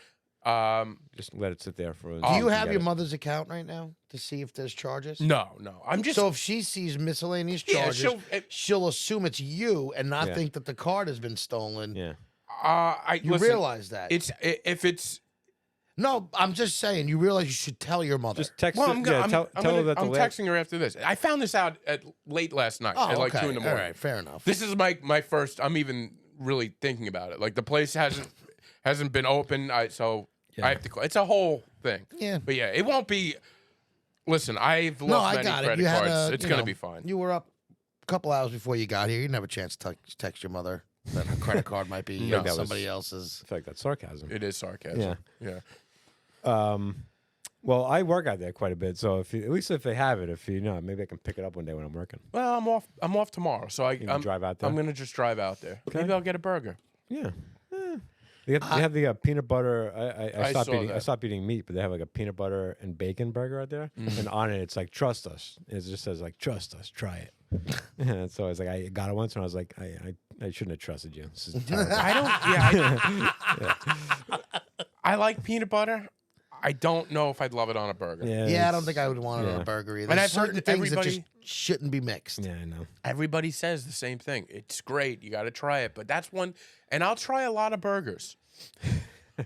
Just let it sit there for. Do you have your mother's account right now to see if there's charges? no. I'm just So if she sees miscellaneous Yeah, charges, she'll- she'll assume it's you and not Yeah. think that the card has been stolen. Yeah. You listen, realize that? if it's. No, I'm just saying. You realize you should tell your mother. Just text. Well, it, I'm gonna, yeah, I'm, tell, I'm tell gonna- her that the I'm last. texting her after this. I found this out at late last night oh, at like okay. 2 in the morning. All right, fair enough. This is my first. I'm even really thinking about it. Like the place hasn't been open. I have to. It's a whole thing. Yeah. But yeah, it won't be. Listen, I've no, lost I many got it. credit You had cards. a, It's you gonna know, be fine. You were up a couple hours before you got here. You didn't have a chance to text your mother that her credit card might be No. on That was- somebody else's. I feel like that's sarcasm. It is sarcasm. Yeah. Yeah. Well, I work out there quite a bit, so if at least if they have it, if you know, maybe I can pick it up one day when I'm working. Well, I'm off tomorrow, so can drive out there? I'm gonna just drive out there. Okay. Maybe I'll get a burger. Yeah. They have the peanut butter. I I stopped saw eating. I that. stopped eating meat, but they have like a peanut butter and bacon burger out there, and on it it's like trust us. It just says like trust us, try it. And so I was like, I got it once, and I was like, I shouldn't have trusted you. This is terrible. I don't. Yeah. I like peanut butter. I don't know if I'd love it on a burger. Yeah, I it's- don't think I would want it on yeah. a burger either. And There's I've heard certain that things that everybody- just shouldn't be mixed. Yeah, I know. Everybody says the same thing. It's great. You got to try it. But that's one. And I'll try a lot of burgers.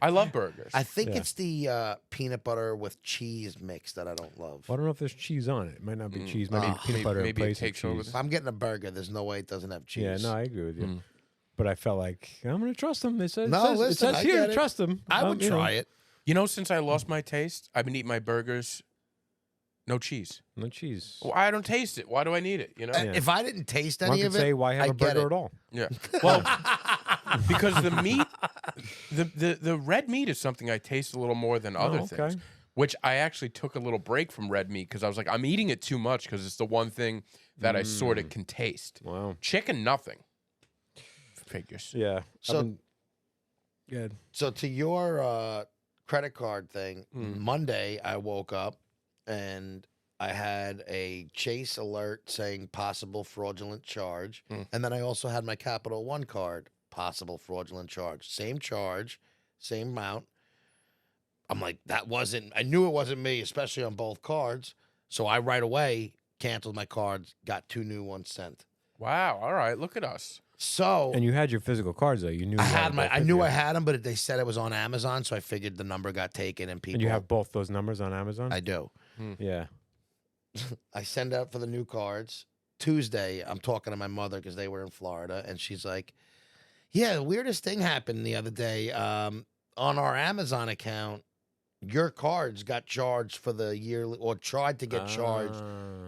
I love burgers. I think Yeah. it's the peanut butter with cheese mix that I don't love. Well, I don't know if there's cheese on it. It might not be cheese. It might be peanut butter in maybe it place of takes over cheese. If I'm getting a burger, there's no way it doesn't have cheese. Yeah, no, I agree with you. But I felt like I'm going to trust them. They said No, it says, listen, it says I here get to it. trust them. I would try it. You know, since I lost my taste, I've been eating my burgers, no cheese. No cheese. Well, I don't taste it. Why do I need it? You know? Yeah. If I didn't taste One any could of it, say why have I a get burger it. at all? Yeah. Well, because the meat, the red meat is something I taste a little more than other okay. things. Which I actually took a little break from red meat because I was like, I'm eating it too much because it's the one thing that I sort of can taste. Wow. Chicken, nothing. Figures. Yeah. So- Good. So to your credit card thing, Monday I woke up and I had a Chase alert saying possible fraudulent charge, and then I also had my Capital One card possible fraudulent charge. Same charge, same amount. I'm like, that wasn't. I knew it wasn't me, especially on both cards. So I right away canceled my cards, got 2 new ones sent. Wow. All right. Look at us. So And you had your physical cards though. You knew I you had both my. I with knew you. I had them, but they said it was on Amazon, so I figured the number got taken and people. And you have both those numbers on Amazon. I do. Yeah. I send out for the new cards. Tuesday, I'm talking to my mother because they were in Florida, and she's like, "Yeah, the weirdest thing happened the other day. On our Amazon account, your cards got charged for the yearly, or tried to get charged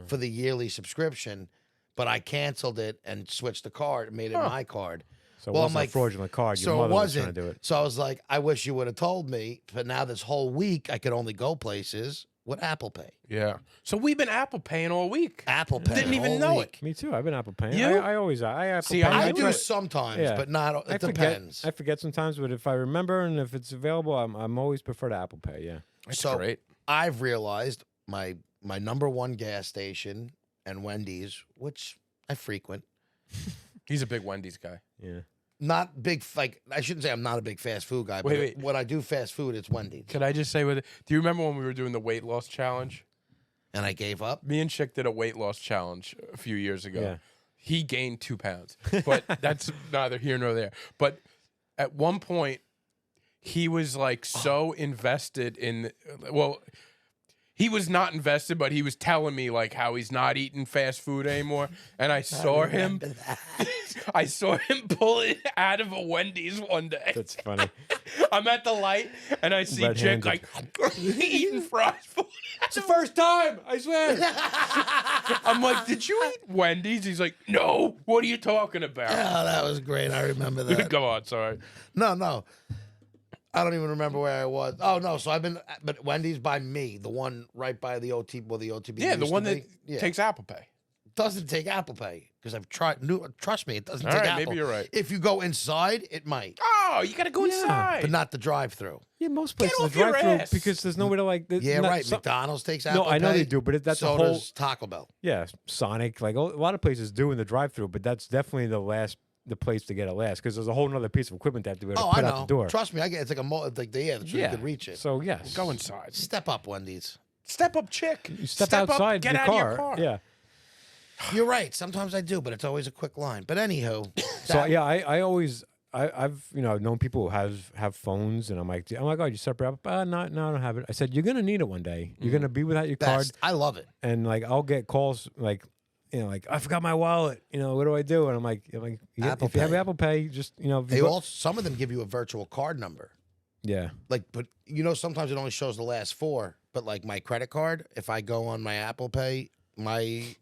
for the yearly subscription, but I canceled it and switched the card and made it my card." So it Well, wasn't I'm a like, fraudulent card. Your So it mother was wasn't. trying to do it. So I was like, I wish you would have told me. But now this whole week, I could only go places with Apple Pay. Yeah. So we've been Apple paying all week. Apple Pay. Didn't even all know week. Me too. I've been Apple paying. You? I always I Apple See, pay. I I do do it. sometimes, Yeah. but not. I It forget. depends. I forget sometimes, but if I remember and if it's available, I'm always prefer to Apple Pay. Yeah. That's So- great. I've realized my number one gas station and Wendy's, which I frequent. He's a big Wendy's guy. Yeah. Not big. Like I shouldn't say I'm not a big fast food guy, but Wait. when I do fast food, it's Wendy's. Could I just say, do you remember when we were doing the weight loss challenge? And I gave up. Me and Chick did a weight loss challenge a few years ago. Yeah. He gained 2 pounds, but that's neither here nor there. But at one point, he was like so invested in, well, he was not invested, but he was telling me like how he's not eating fast food anymore. And I saw him. I saw him pull it out of a Wendy's one day. That's funny. I'm at the light and I see Chick like eating fries. It's the first time, I swear. I'm like, did you eat Wendy's? He's like, no. What are you talking about? Oh, that was great. I remember that. Go on, sorry. No. I don't even remember where I was. Oh, no. So but Wendy's by me, the one right by the OTB. Well, the OTB. Yeah, the used one to that be. takes Apple Pay. Doesn't take Apple Pay because I've tried. Trust me, it doesn't All take right, Apple. maybe you're right. If you go inside, it might, Oh, you got to go inside. but not the drive-through. Yeah, most places off the your drive-through ass. because there's nowhere to like. Yeah, not right. some- McDonald's takes Apple No, I know Pay, they do, but that's so a whole. does Taco Bell. Yeah, Sonic, like a lot of places do in the drive-through, but that's definitely the place to get it last because there's a whole other piece of equipment they have to be able to Oh, I put know. out the door. Trust me, I get it's like a that's so you can reach it. So yes, Go inside. Step up, Wendy's. Step up, Chick. you step outside up, get your out car. of your car. Yeah. You're right. Sometimes I do, but it's always a quick line. But anywho, So yeah, I always I've known people who have phones, and I'm like, oh, you separate up? No, I don't have it. I said, you're gonna need it one day. You're gonna be without your card, best. I love it. and like I'll get calls like. Like I forgot my wallet. What do I do? And I'm like, Apple if you have Pay. Apple Pay, just if you They go- also some of them give you a virtual card number. yeah. Like, but sometimes it only shows the last four. But like my credit card, if I go on my Apple Pay, I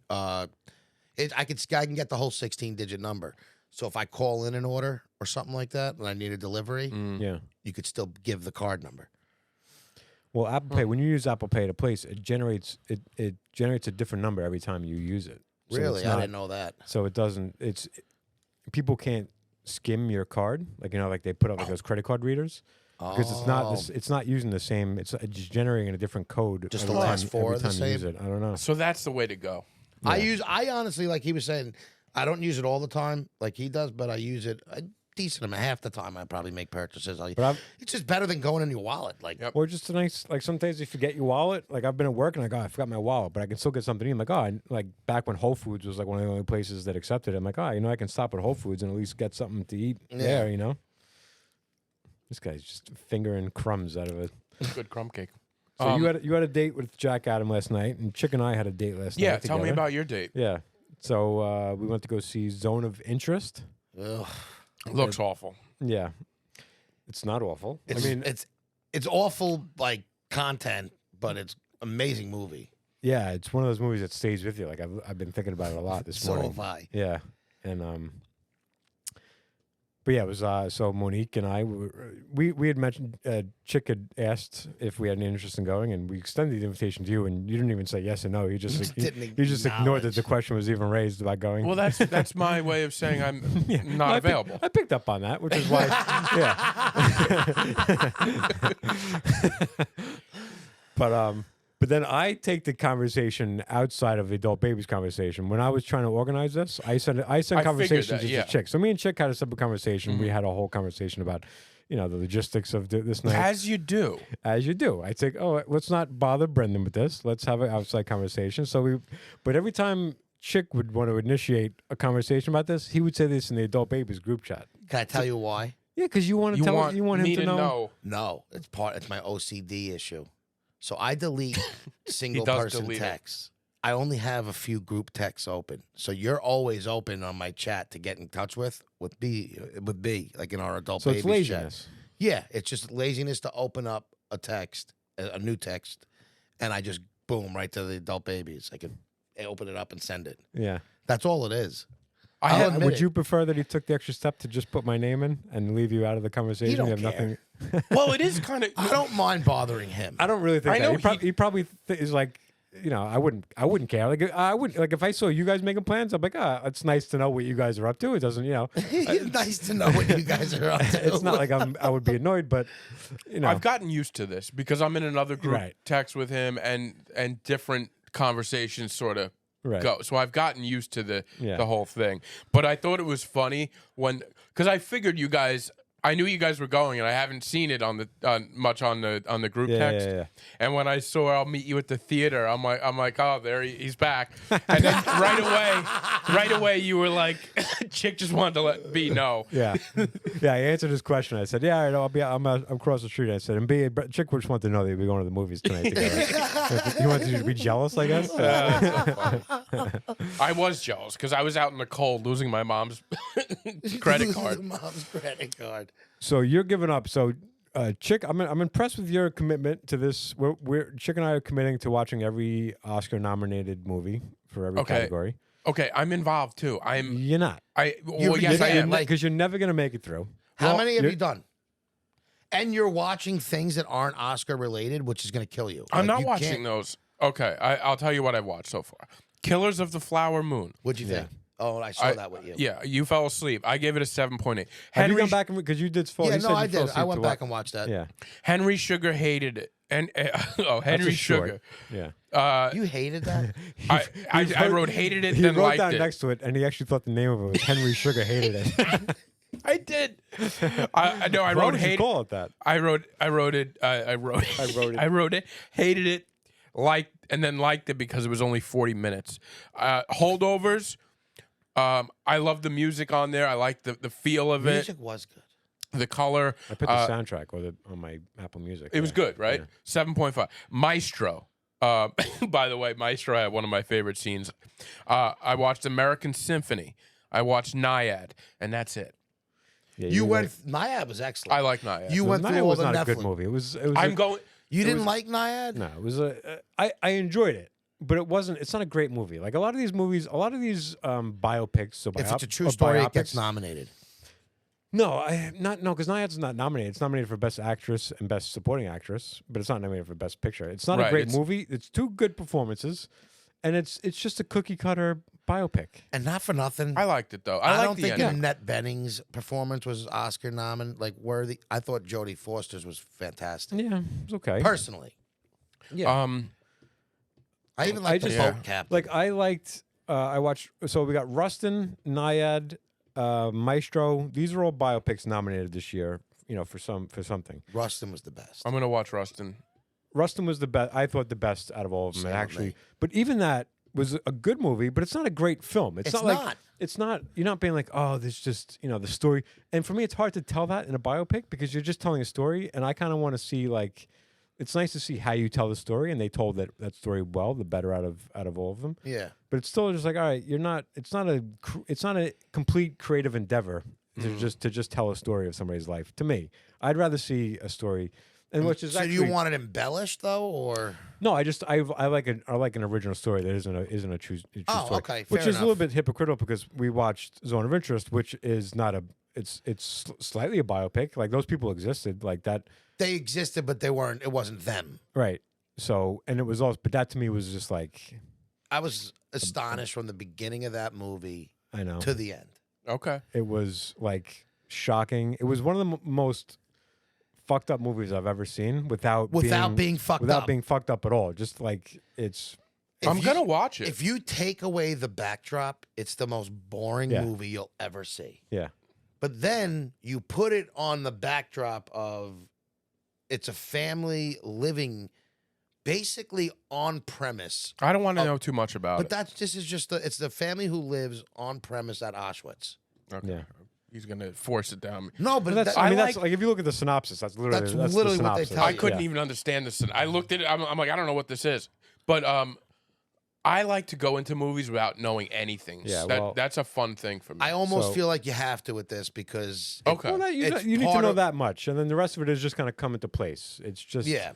can get the whole 16-digit number. So if I call in an order or something like that, and I need a delivery, Yeah. you could still give the card number. Well, Apple Pay, when you use Apple Pay to place, it generates a different number every time you use it. So Really, it's I not- didn't know that. So it doesn't. People can't skim your card, like they put up like those credit card readers, because it's not this. It's not using the same. It's just generating a different code. Just every the last time- four every are the time you use same? it. I don't know. So that's the way to go. I honestly, like he was saying, I don't use it all the time like he does, but I use it a decent amount. Half the time I probably make purchases. It's just better than going in your wallet. Like, Yep. Or just a nice, like some days you forget your wallet. Like I've been at work and I forgot my wallet, but I can still get something in. Like, like back when Whole Foods was like one of the only places that accepted it. I'm like, I can stop at Whole Foods and at least get something to eat there, This guy's just fingering crumbs out of it. Good crumb cake. So you had a date with Jack Adam last night, and Chick and I had a date last night. Yeah, tell me together. about your date. Yeah. So we went to go see Zone of Interest. ugh. Looks awful. Yeah. It's not awful. It's awful like content, but it's amazing movie. Yeah, it's one of those movies that stays with you. Like I've been thinking about it a lot this So morning. have I. Yeah, and but yeah, it was so Monique and I we had mentioned Chick had asked if we had any interest in going, and we extended the invitation to you, and you didn't even say yes or no. You just like, Didn't you just ignored that acknowledge. the question was even raised about going. Well, that's my way of saying I'm not I available. I picked up on that, which is why. Yeah. But then I take the conversation outside of the adult babies conversation. When I was trying to organize this, I sent figured conversations that, just yeah. to Chick. So me and Chick had a separate conversation. We had a whole conversation about, the logistics of this night. As you do. As you do. I think, let's not bother Brendan with this. Let's have an outside conversation. But every time Chick would want to initiate a conversation about this, he would say this in the adult babies group chat. Can I tell you why? Yeah, because you want to tell you want him me to know. No, it's my OCD issue. So I delete single does person delete it. texts. I only have a few group texts open. So you're always open on my chat to get in touch with B, like in our adult So babies it's laziness. chat. Yeah, it's just laziness to open up a text, a new text, and I just boom right to the adult babies. I can open it up and send it. Yeah. That's all it is. I I'll had, admit Would it. you prefer that he took the extra step to just put my name in and leave you out of the conversation? don't You have care. nothing. well, it is kind of. I don't mind bothering him. I don't really think I that. know He probably is like, I wouldn't care. Like I wouldn't like if I saw you guys making plans. I'm like, it's nice to know what you guys are up to. It doesn't, It's nice to know what you guys are up to. it's not like I would be annoyed, but I've gotten used to this because I'm in another group Right. text with him, and different conversations sort of Right. go. So I've gotten used to Yeah. the whole thing. But I thought it was funny because I figured you guys I knew you guys were going, and I haven't seen it on the much on the group Yeah, text. yeah, yeah. And when I saw I'll meet you at the theater, I'm like, oh, there he's back. And then right away, you were like, Chick just wanted to let B know. Yeah, yeah. I answered his question. I said, "Yeah, I know. I'm across the street." I said, "And B, Chick just wanted to know that you'd be going to the movies tonight together." He wanted you to be jealous, I guess. I was jealous because I was out in the cold losing my mom's credit card. Mom's credit card. So you're giving up. So, Chick, I'm impressed with your commitment to this. Chick and I are committing to watching every Oscar-nominated movie for every category. Okay, I'm involved too. You're not. Yes, I am. Because you're never gonna make it through. How many have you done? And you're watching things that aren't Oscar related, which is going to kill you. I'm Like, not you watching can't- those. Okay, I'll tell you what I've watched so far. Killers of the Flower Moon. What'd you think? Oh, I saw that with you. Yeah, you fell asleep. I gave it a 7.8. Have you gone back because you did fall? Yeah, you no, said I you fell did. I asleep went to back and watched that. Yeah, Henry Sugar hated it. And Henry Sugar. short. Yeah. You hated that? I wrote hated it, He then wrote liked down it. next to it, and he actually thought the name of it was Henry Sugar hated it. I did. I Why wrote would you hate. call it that? I wrote it. I wrote it. Hated it. Liked and then liked it because it was only 40 minutes. Holdovers. I love the music on there. I like the feel of it. Music was good. The color. I put the soundtrack on my Apple Music. It was good, right? 7.5. Maestro. By the way, Maestro had one of my favorite scenes. I watched American Symphony. I watched Naiad, and that's it. Yeah, You went. Naiad was excellent. I like Naiad. You went through Naiad all was the not Netflix. a good movie. It was. I'm going. You didn't like Naiad? No, it was I enjoyed it, but it wasn't. It's not a great movie. Like a lot of these movies, a lot of these biopics. So If it's a true story, it gets nominated. No, because Naiad's not nominated. It's nominated for Best Actress and Best Supporting Actress, but it's not nominated for Best Picture. It's not a Right, great it's- movie. It's two good performances, and it's just a cookie cutter biopic. And not for nothing. I liked it though. I like don't the think ending. Annette Bening's performance was Oscar nominated, like worthy. I thought Jodie Foster's was fantastic. Yeah, it's okay. Personally, Yeah, I even liked the just- boat captain. like I liked. I watched. So we got Rustin, Naiad, Maestro. These are all biopics nominated this year. You know, for something. Rustin was the best. I'm gonna watch Rustin. Rustin was the best. I thought the best out of all of them. Same And with actually, me. but even that was a good movie. But it's not a great film. It's not like not. it's not. You're not being like, oh, there's just the story. And for me, it's hard to tell that in a biopic because you're just telling a story, and I kind of want to see like. It's nice to see how you tell the story, and they told that story well, the better out of all of them. Yeah. But it's still just like, all right, you're not. It's not a complete creative endeavor to just tell a story of somebody's life. To me, I'd rather see a story, and which is So actually, do you want it embellished though, or no, I like an original story that isn't a true story. okay, Which fair is a little enough. bit hypocritical because we watched Zone of Interest, which is not a. It's slightly a biopic. Like those people existed, like that. they existed, but they weren't? It wasn't them. Right. So, and it was also, but that to me was just like, I was astonished from the beginning of that movie I know. to the end. Okay. It was like shocking. It was one of the most fucked up movies I've ever seen without being fucked without up. being fucked up at all. Just like it's I'm If gonna you- watch it. If you take away the backdrop, it's the most boring Yeah. movie you'll ever see. yeah. But then you put it on the backdrop of it's a family living basically on premise. I don't want to know too much about But it. it's the family who lives on premise at Auschwitz. Okay. Yeah. He's gonna force it down me. No, but That's, that- I mean, I that's like- like if you look at the synopsis, that's literally That's the literally what they synopsis. tell I you. couldn't even understand this. I looked at it. I'm like, I don't know what this is. But I like to go into movies without knowing anything. Yeah, That- well- that's a fun thing for me. I almost So- feel like you have to with this because Okay. Well, you It's need to part know of- that much, and then the rest of it is just going to come into place. It's just yeah.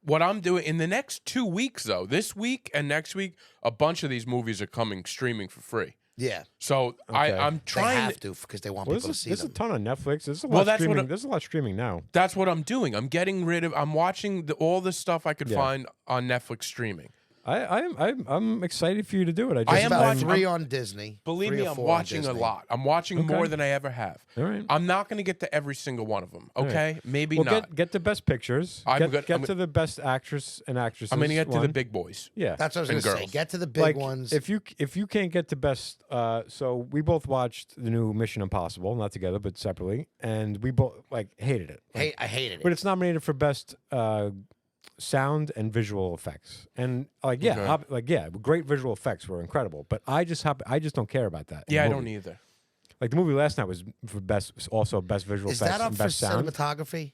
What I'm doing in the next 2 weeks, though, this week and next week, a bunch of these movies are coming streaming for free. Yeah. So Okay. I'm They trying. have to because they want Well, people to see there's them. a ton on Netflix. There's a lot Well, that's what streaming. I'm- There's a lot streaming now. That's what I'm doing. I'm getting rid of. I'm watching all the stuff I could Yeah. find on Netflix streaming. I'm excited for you to do it. I am About watching- 3 on Disney. Believe 3 me, or I'm 4 on watching a Disney. lot. I'm watching Okay. more than I ever have. All right. I'm not going to get to every single one of them. right. Okay, maybe Well, not. get the best pictures. I'm Get I'm to the best actress and actresses. I'm going to get to the one. big boys. Yeah. That's what I was And going to say. girls. Get to the big like ones. if you can't get the best. So we both watched the new Mission Impossible, not together but separately, and we both hated it. Like, I hated it. but it's nominated for best sound and visual effects, and great visual effects were incredible. But I just don't care about that. in Yeah, the I don't movie. either. Like the movie last night was for best visual Is effects that up and for best sound. cinematography?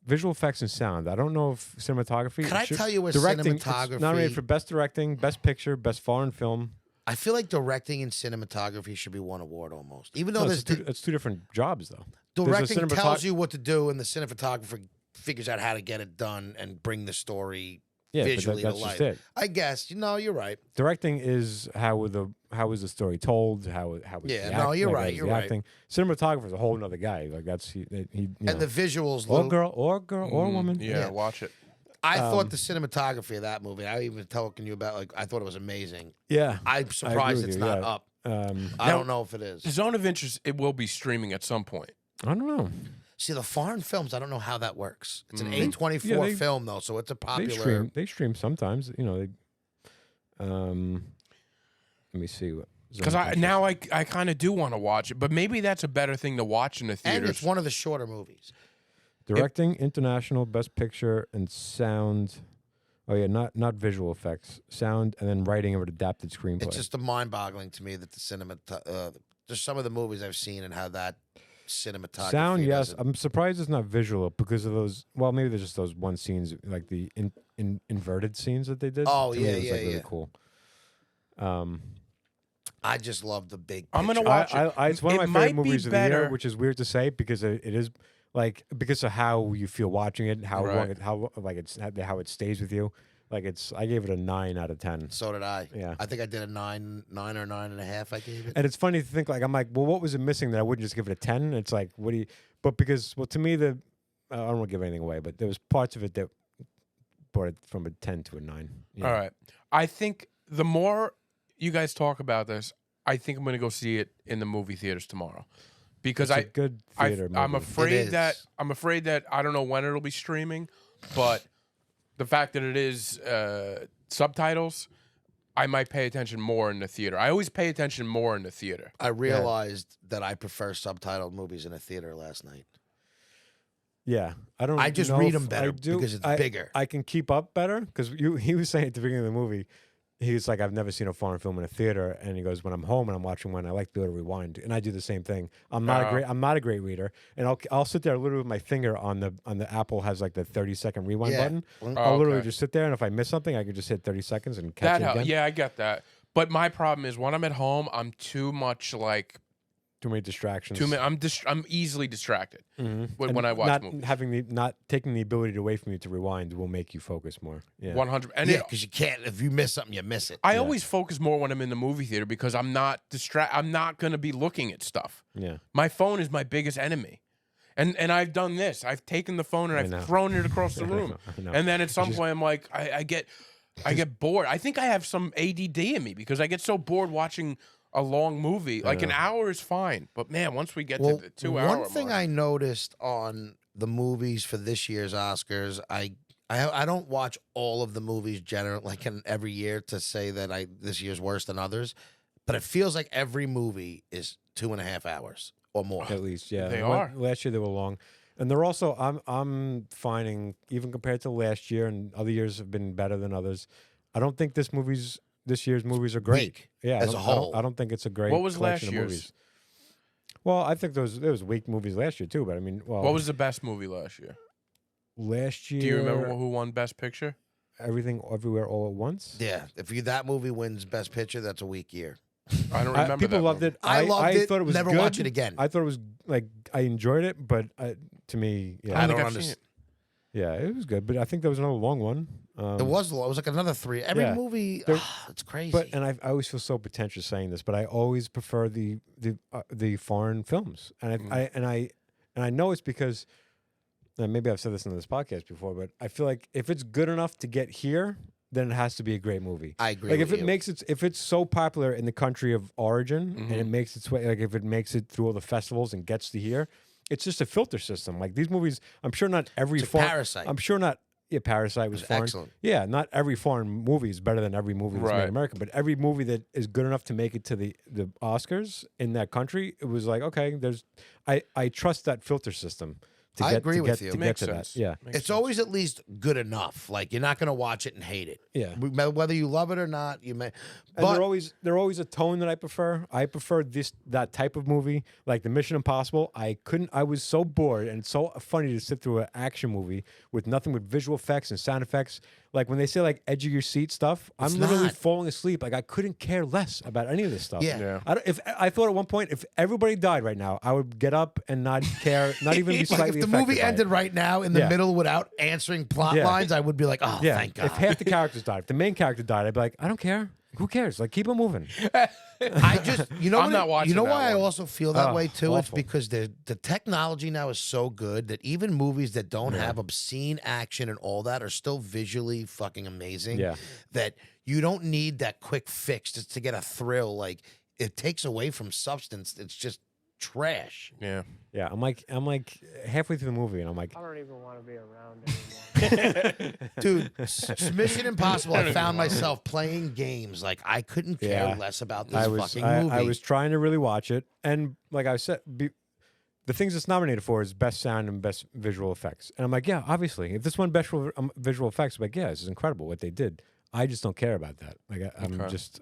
Visual effects and sound. I don't know if cinematography. Could I tell you where directing, it's cinematography- nominated for best directing, best picture, best foreign film. I feel like directing and cinematography should be one award almost. Even though No, there's it's two different jobs though. There's a directing cinematog- tells you what to do, and the cinematographer figures out how to get it done and bring the story Yeah, but visually that's to life. just it. I guess you're right. Directing is how was the story told? How was Yeah, the no, you're like, right, how was you're the right. acting. Cinematographer is a whole other guy. Like that's he you know, And the visuals, or little- girl or woman. Yeah, Yeah. watch it. I thought the cinematography of that movie. I even talking to you about I thought it was amazing. Yeah, I'm agree surprised with it's you, not yeah. up. I Now- don't know if it is. Zone of Interest, it will be streaming at some point. I don't know. See, the foreign films, I don't know how that works. It's an Mm. A24 Yeah, they- film though, so it's a popular. They stream sometimes. You know, let me see what. Because I kind of do want to watch it, but maybe that's a better thing to watch in the And theaters. it's one of the shorter movies. Directing, international, best picture, and sound. Oh yeah, not visual effects, sound, and then writing of an adapted screenplay. It's just mind-boggling to me that the just some of the movies I've seen and how that cinematography. sound. Yes, doesn't- I'm surprised it's not visual because of those. Well, maybe there's just those one scenes like the inverted scenes that they did. Oh, To me, yeah, it was, yeah, like, really yeah. cool. I just love the big. I'm gonna picture. watch it. It's one of It my might favorite be movies of the year, better- which is weird to say because it is like because of how you feel watching it, how long Right. it, how it stays with you. Like I gave it a 9 out of 10. So did I. Yeah. I think I did a 9 or 9.5. I gave it. And it's funny to think I'm like, well, what was it missing that I wouldn't just give it a 10? It's like, what do you? But because to me I don't want to give anything away, but there was parts of it that brought it from a 10 to a 9. you know? All right. I think the more you guys talk about this, I think I'm going to go see it in the movie theaters tomorrow. Because It's a good theater I'm movie. afraid It that is. I don't know when it'll be streaming, but the fact that it is subtitles, I might pay attention more in the theater. I always pay attention more in the theater. I realized that I prefer subtitled movies in a theater last night. Yeah, I don't. I just know read if 'em better I do- because it's I- bigger. I can keep up better because he was saying at the beginning of the movie, he was like, I've never seen a foreign film in a theater, and he goes, when I'm home and I'm watching one, I like to be able to rewind, and I do the same thing. I'm not a great reader, and I'll sit there literally with my finger on the Apple has like the 30-second rewind Yeah. button. Oh, I'll literally okay. just sit there, and if I miss something, I can just hit 30 seconds and catch it again. Yeah, I get that. But my problem is when I'm at home, I'm too much like Too many distractions. I'm easily distracted when And I watch not movies. not taking the ability away from you to rewind will make you focus more. Yeah. 100. And Yeah, it, because you can't. If you miss something, you miss it. I always focus more when I'm in the movie theater because I'm not I'm not going to be looking at stuff. Yeah. My phone is my biggest enemy. And I've done this. I've taken the phone and know. I've thrown it across the room. I know. And then at some point I'm like I get bored. I think I have some ADD in me because I get so bored watching a long movie. Like an hour is fine, but man, once we get to the 2 hour one thing mark, I noticed on the movies for this year's Oscars, I don't watch all of the movies every year to say that this year's worse than others, but it feels like every movie is 2.5 hours or more. At least, yeah. They One- are. Last year they were long, and they're also. I'm finding even compared to last year and other years have been better than others. I don't think this year's movies are great. Weak, Yeah, as a whole. I don't think it's a great. What was last collection of year's? movies. Well, I think there was weak movies last year too, but I mean, what was the best movie last year? last year? Do you remember who won Best Picture? Everything, Everywhere, All at Once? Yeah, if that movie wins Best Picture, that's a weak year. I don't remember. People that loved movie. it. I loved it. Thought it was Never good. watch it again. I thought it was like I enjoyed it, but to me, yeah, I think don't I've seen understand. yeah, it was good. But I think there was another long one. It was like another 3. Every yeah. movie, There- it's crazy. But I always feel so pretentious saying this, but I always prefer the foreign films, and I know it's because maybe I've said this in this podcast before, but I feel like if it's good enough to get here, then it has to be a great movie. I agree Like with if it you. makes it, if it's so popular in the country of origin and it makes its way, like if it makes it through all the festivals and gets to here, it's just a filter system. Like these movies, I'm sure not every It's like foreign. Parasite. I'm sure not. Yeah, Parasite was foreign. excellent. Yeah, not every foreign movie is better than every movie that's made Right. in America, but every movie that is good enough to make it to the Oscars in that country, it was like, okay, there's I trust that filter system. To I get, agree to with get, you. To Makes get to sense. that. Yeah. Makes It's sense. always at least good enough. Like you're not going to watch it and hate it. Yeah. Whether you love it or not, you may. And But they're always a tone that I prefer. I prefer that type of movie, like the Mission Impossible. I was so bored and it's so funny to sit through an action movie with nothing but visual effects and sound effects. Like when they say like edge of your seat stuff, I'm literally not. falling asleep. Like I couldn't care less about any of this stuff. Yeah. Yeah. If I thought at one point if everybody died right now, I would get up and not care, not even be like slightly if the movie affected by it. ended right now in the Yeah. middle without answering plot Yeah. lines, I would be like, oh, Yeah, thank God. if half the characters died, if the main character died, I'd be like, I don't care. Who cares? Like, keep it moving. I just, you know, I'm what not you watching know that why I one. also feel that Oh, way too. It's awful. because the technology now is so good that even movies that don't have obscene action and all that are still visually fucking amazing. Yeah. That you don't need that quick fix just to get a thrill. Like it takes away from substance. It's just trash. Yeah. Yeah, I'm like halfway through the movie, and I'm like, I don't even want to be around anymore. Dude, Mission Impossible, I found myself playing games. Like I couldn't care Yeah. less about this I was fucking movie. I was trying to really watch it, and like I said, the things it's nominated for is best sound and best visual effects, and I'm like, yeah, obviously, if this won best visual effects, I'm like, yeah, this is incredible what they did. I just don't care about that. Like I'm Okay. just.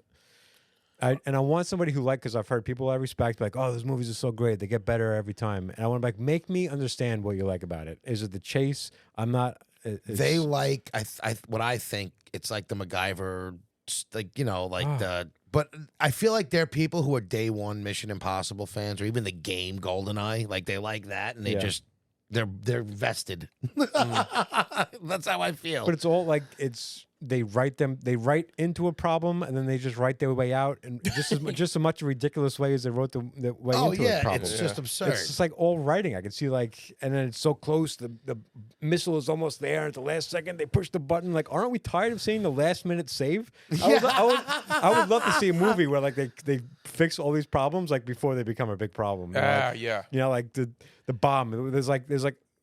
I want somebody who because I've heard people I respect like, oh, those movies are so great, they get better every time, and I want to like make me understand what you like about it. Is it the chase? I'm not. They like what I think it's like the MacGyver, like you know, like the. But I feel like there are people who are day one Mission Impossible fans, or even the game GoldenEye. Like they like that, and they Yeah. just they're vested. That's how I feel. But it's all like they write into a problem and then they just write their way out, and just as much a ridiculous way as they wrote the way oh into a yeah, problem. it's just absurd. It's just like all writing. I can see like, and then it's so close. The missile is almost there. At the last second, they push the button. Like, aren't we tired of seeing the last minute save? I would love to see a movie where like they fix all these problems like before they become a big problem. You know, like, Yeah. you know, like the bomb. There's like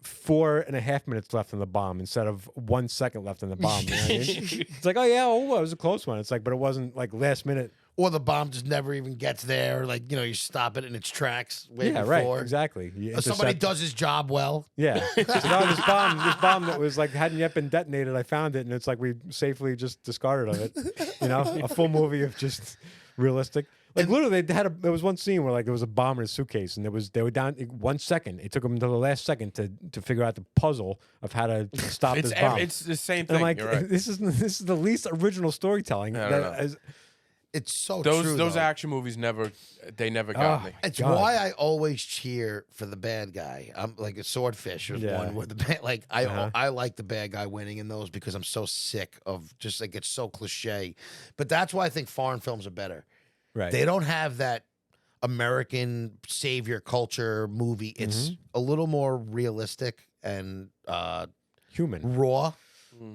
4.5 minutes left on the bomb instead of 1 second left on the bomb. You know what I mean? It's like, oh yeah, it was a close one. It's like, but it wasn't like last minute. or the bomb just never even gets there. Like you know, you stop it in its tracks. Way Yeah, before. right, exactly. You Or somebody intercept- does his job well. Yeah. So now this bomb that was like hadn't yet been detonated, I found it, and it's like we safely just discarded of it. You know, a full movie of just realistic. Like literally, there was one scene where like there was a bomb in a suitcase, and they were down 1 second. It took them until the last second to figure out the puzzle of how to stop It's this bomb. it's the same And thing. I'm like, You're right. this is the least original storytelling. I don't know. It's so Those true. those though. action movies never got me. It's God. why I always cheer for the bad guy. I'm like a Swordfish is Yeah. one where the bad, like I like the bad guy winning in those because I'm so sick of just like it's so cliche. But that's why I think foreign films are better. Right. They don't have that American savior culture movie. It's a little more realistic and Human. raw.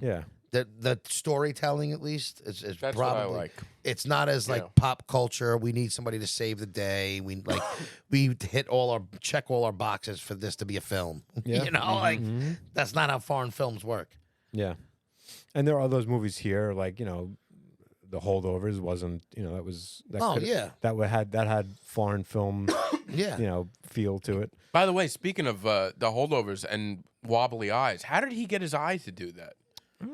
Yeah. The storytelling, at least, is That's probably. what I like. It's not as like Yeah. pop culture. We need somebody to save the day. We like we check all our boxes for this to be a film. Yeah. You know, like that's not how foreign films work. Yeah. And there are those movies here, like, you know, The Holdovers wasn't, you know, Oh, yeah. that had foreign film, Yeah. you know, feel to it. By the way, speaking of the holdovers and wobbly eyes, how did he get his eyes to do that?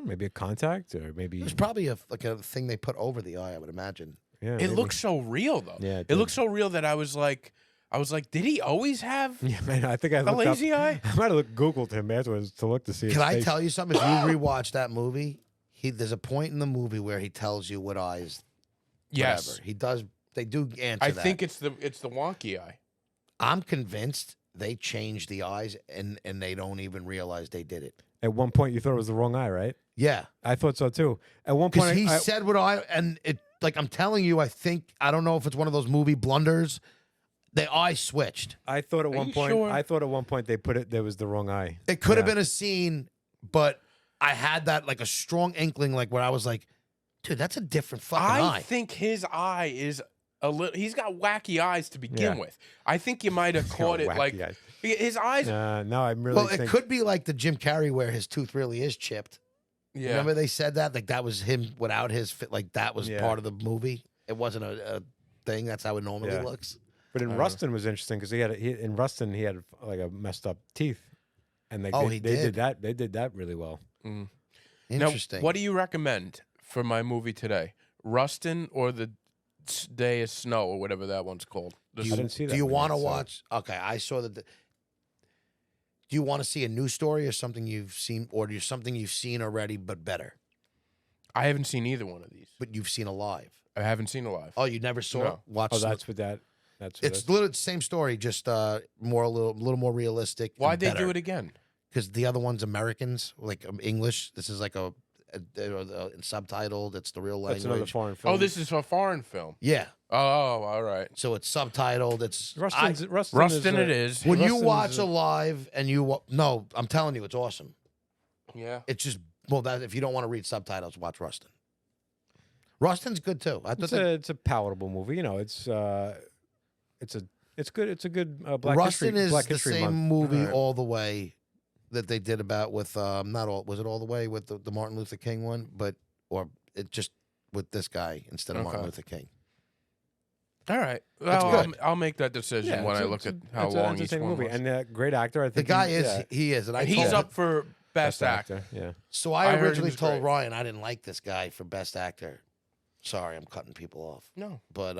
Maybe a contact, or maybe There's probably a thing they put over the eye, I would imagine. yeah. It maybe. looks so real though. Yeah, it it did. looks so real that I was like, did he always have Yeah, man. I think I a looked lazy up, eye? I might have Googled him afterwards to look to see. Can I tell you something? If you rewatch that movie, there's a point in the movie where he tells you what eyes. Yes, Whatever. He does. They do answer I that. think it's the wonky eye. I'm convinced they changed the eyes and they don't even realize they did it. At one point, you thought it was the wrong eye, right? Yeah. I thought so too. At one Because point, he I, said what and it like I'm telling you, I don't know if it's one of those movie blunders. The eye switched. I thought at one you point, sure? I thought at one point they put it. There was the wrong eye. It could have Yeah. been a scene, but I had that like a strong inkling, like where I was like, dude, that's a different fucking I eye. think his eye is a little. He's got wacky eyes to begin Yeah. with. I think you might have caught it Wacky like eyes. his eyes. No, I'm really. Well, it could be like the Jim Carrey where his tooth really is chipped. Yeah. Remember they said that? Like that was him without his fit. Like that was Yeah. part of the movie. It wasn't a thing. That's how it normally Yeah. looks. But in Rustin was interesting because in Rustin he had like a messed up teeth, and they Oh, he they did? did that they did that really well. Interesting. Now, what do you recommend for my movie today? Rustin or the Day of Snow or whatever that one's called? I didn't see that. Do you one want to yet, so- watch? Okay, I saw that. Do you want to see a new story or something you've seen, or do something you've seen already but better, I haven't seen either one of these. but you've seen alive? I haven't seen Alive. Oh, you never saw? No. it? Watch. Oh, that's what that. That's what It's that's- literally the same story, just a little more realistic. Why'd they do it again? Because the other one's Americans, like English. This is like a subtitled. It's the real that's another language. foreign film. Oh, this is a foreign film. Yeah, Oh, all right. so it's subtitled. It's Rustin. Rustin is, it is. when you Rustin's watch a- Alive and no, I'm telling you, it's awesome. Yeah. It's just that if you don't want to read subtitles, watch Rustin. Rustin's good too. I thought It's a palatable movie. You know, it's good. It's a good Black Rustin History. is Black the History same Month. movie Alright. all the way that they did about with not all was it all the way with the Martin Luther King one, but or it just with this guy instead of Martin Okay. Luther King. All right. Well, good. I'll make that decision when I look at how long each one movie. was. And great actor. I The think guy he- is, and I He's told up for best actor. Yeah. So I I heard he originally was told great. Ryan I didn't like this guy for best actor. Sorry, I'm cutting people off. No. But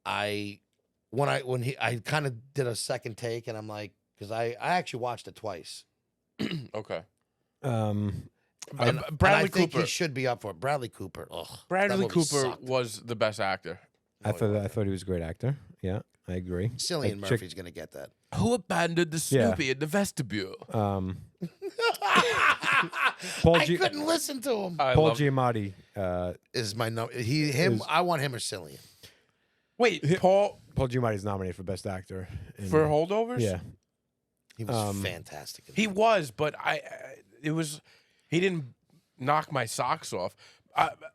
I kind of did a second take, and I'm like, because I actually watched it twice. Okay. Um, And, Bradley and I think Cooper. he should be up for it. Bradley Cooper. Ugh, that Bradley movie Cooper sucked. was the best actor. I thought he was a great actor. Yeah, I agree. Cillian Chick- Murphy's gonna get that. Who abandoned the Yeah. Snoopy in the vestibule? Paul I G- couldn't listen to him. Paul Giamatti. Is my no? Him. Is- I want him or Cillian. Wait, Paul Paul Giamatti is nominated for best actor in- for holdovers? Yeah, He was fantastic. He was, but he didn't knock my socks off.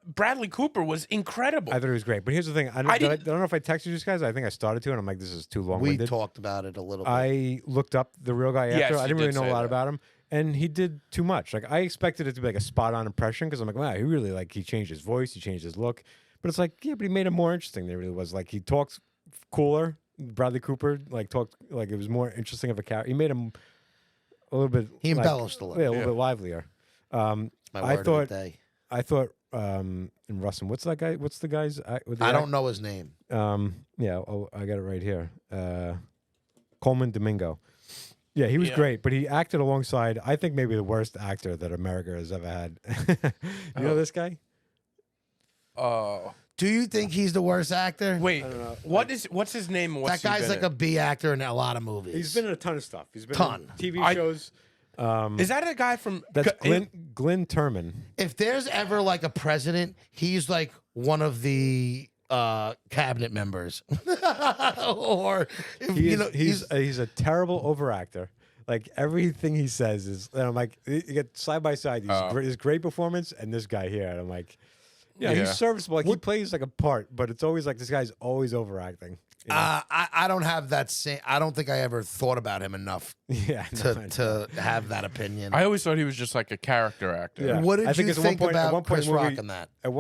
Bradley Cooper was incredible. I thought he was great. But here's the thing: I don't know if I texted you guys. I think I started to, and I'm like, this is too long. We talked about it a little bit. I looked up the real guy Yes, after. I you didn't really did know a say lot that. about him, and he did too much. Like I expected it to be like a spot on impression because I'm like, wow, he really he changed his voice, he changed his look. But it's like, yeah, but he made it more interesting than it really was. Like he talked cooler. Bradley Cooper talked like it was more interesting of a character. He made him a little bit. He embellished a little. Yeah, a little bit livelier. My I word thought. of the day. I thought in Rustin. What's that guy? What's the guy's? With the I don't know his name. Yeah, I got it right here. Coleman Domingo. Yeah, he was Yeah. great, but he acted alongside, I think, maybe the worst actor that America has ever had. You know this guy? Oh, Do you think he's the worst actor? wait. What's his name? and What's that guy's he like been a B actor in a lot of movies. He's been in a ton of stuff. He's been Ton. in TV I- shows. in? Is that a guy from? That's Glenn Turman. If there's ever like a president, he's like one of the cabinet members, or if, He you is, know, he's a terrible overactor. Like everything he says is, and I'm like, you get side by side his great performance and this guy here, and I'm like, yeah, Yeah. he's serviceable. Like he plays like a part, but it's always like this guy's always overacting. You know? I don't have that same. I don't think I ever thought about him enough Yeah, no, I know. to have that opinion. I always thought he was just like a character actor. Yeah. What did I think you it's at one think point- at about one point Chris in the Rock movie- in that? I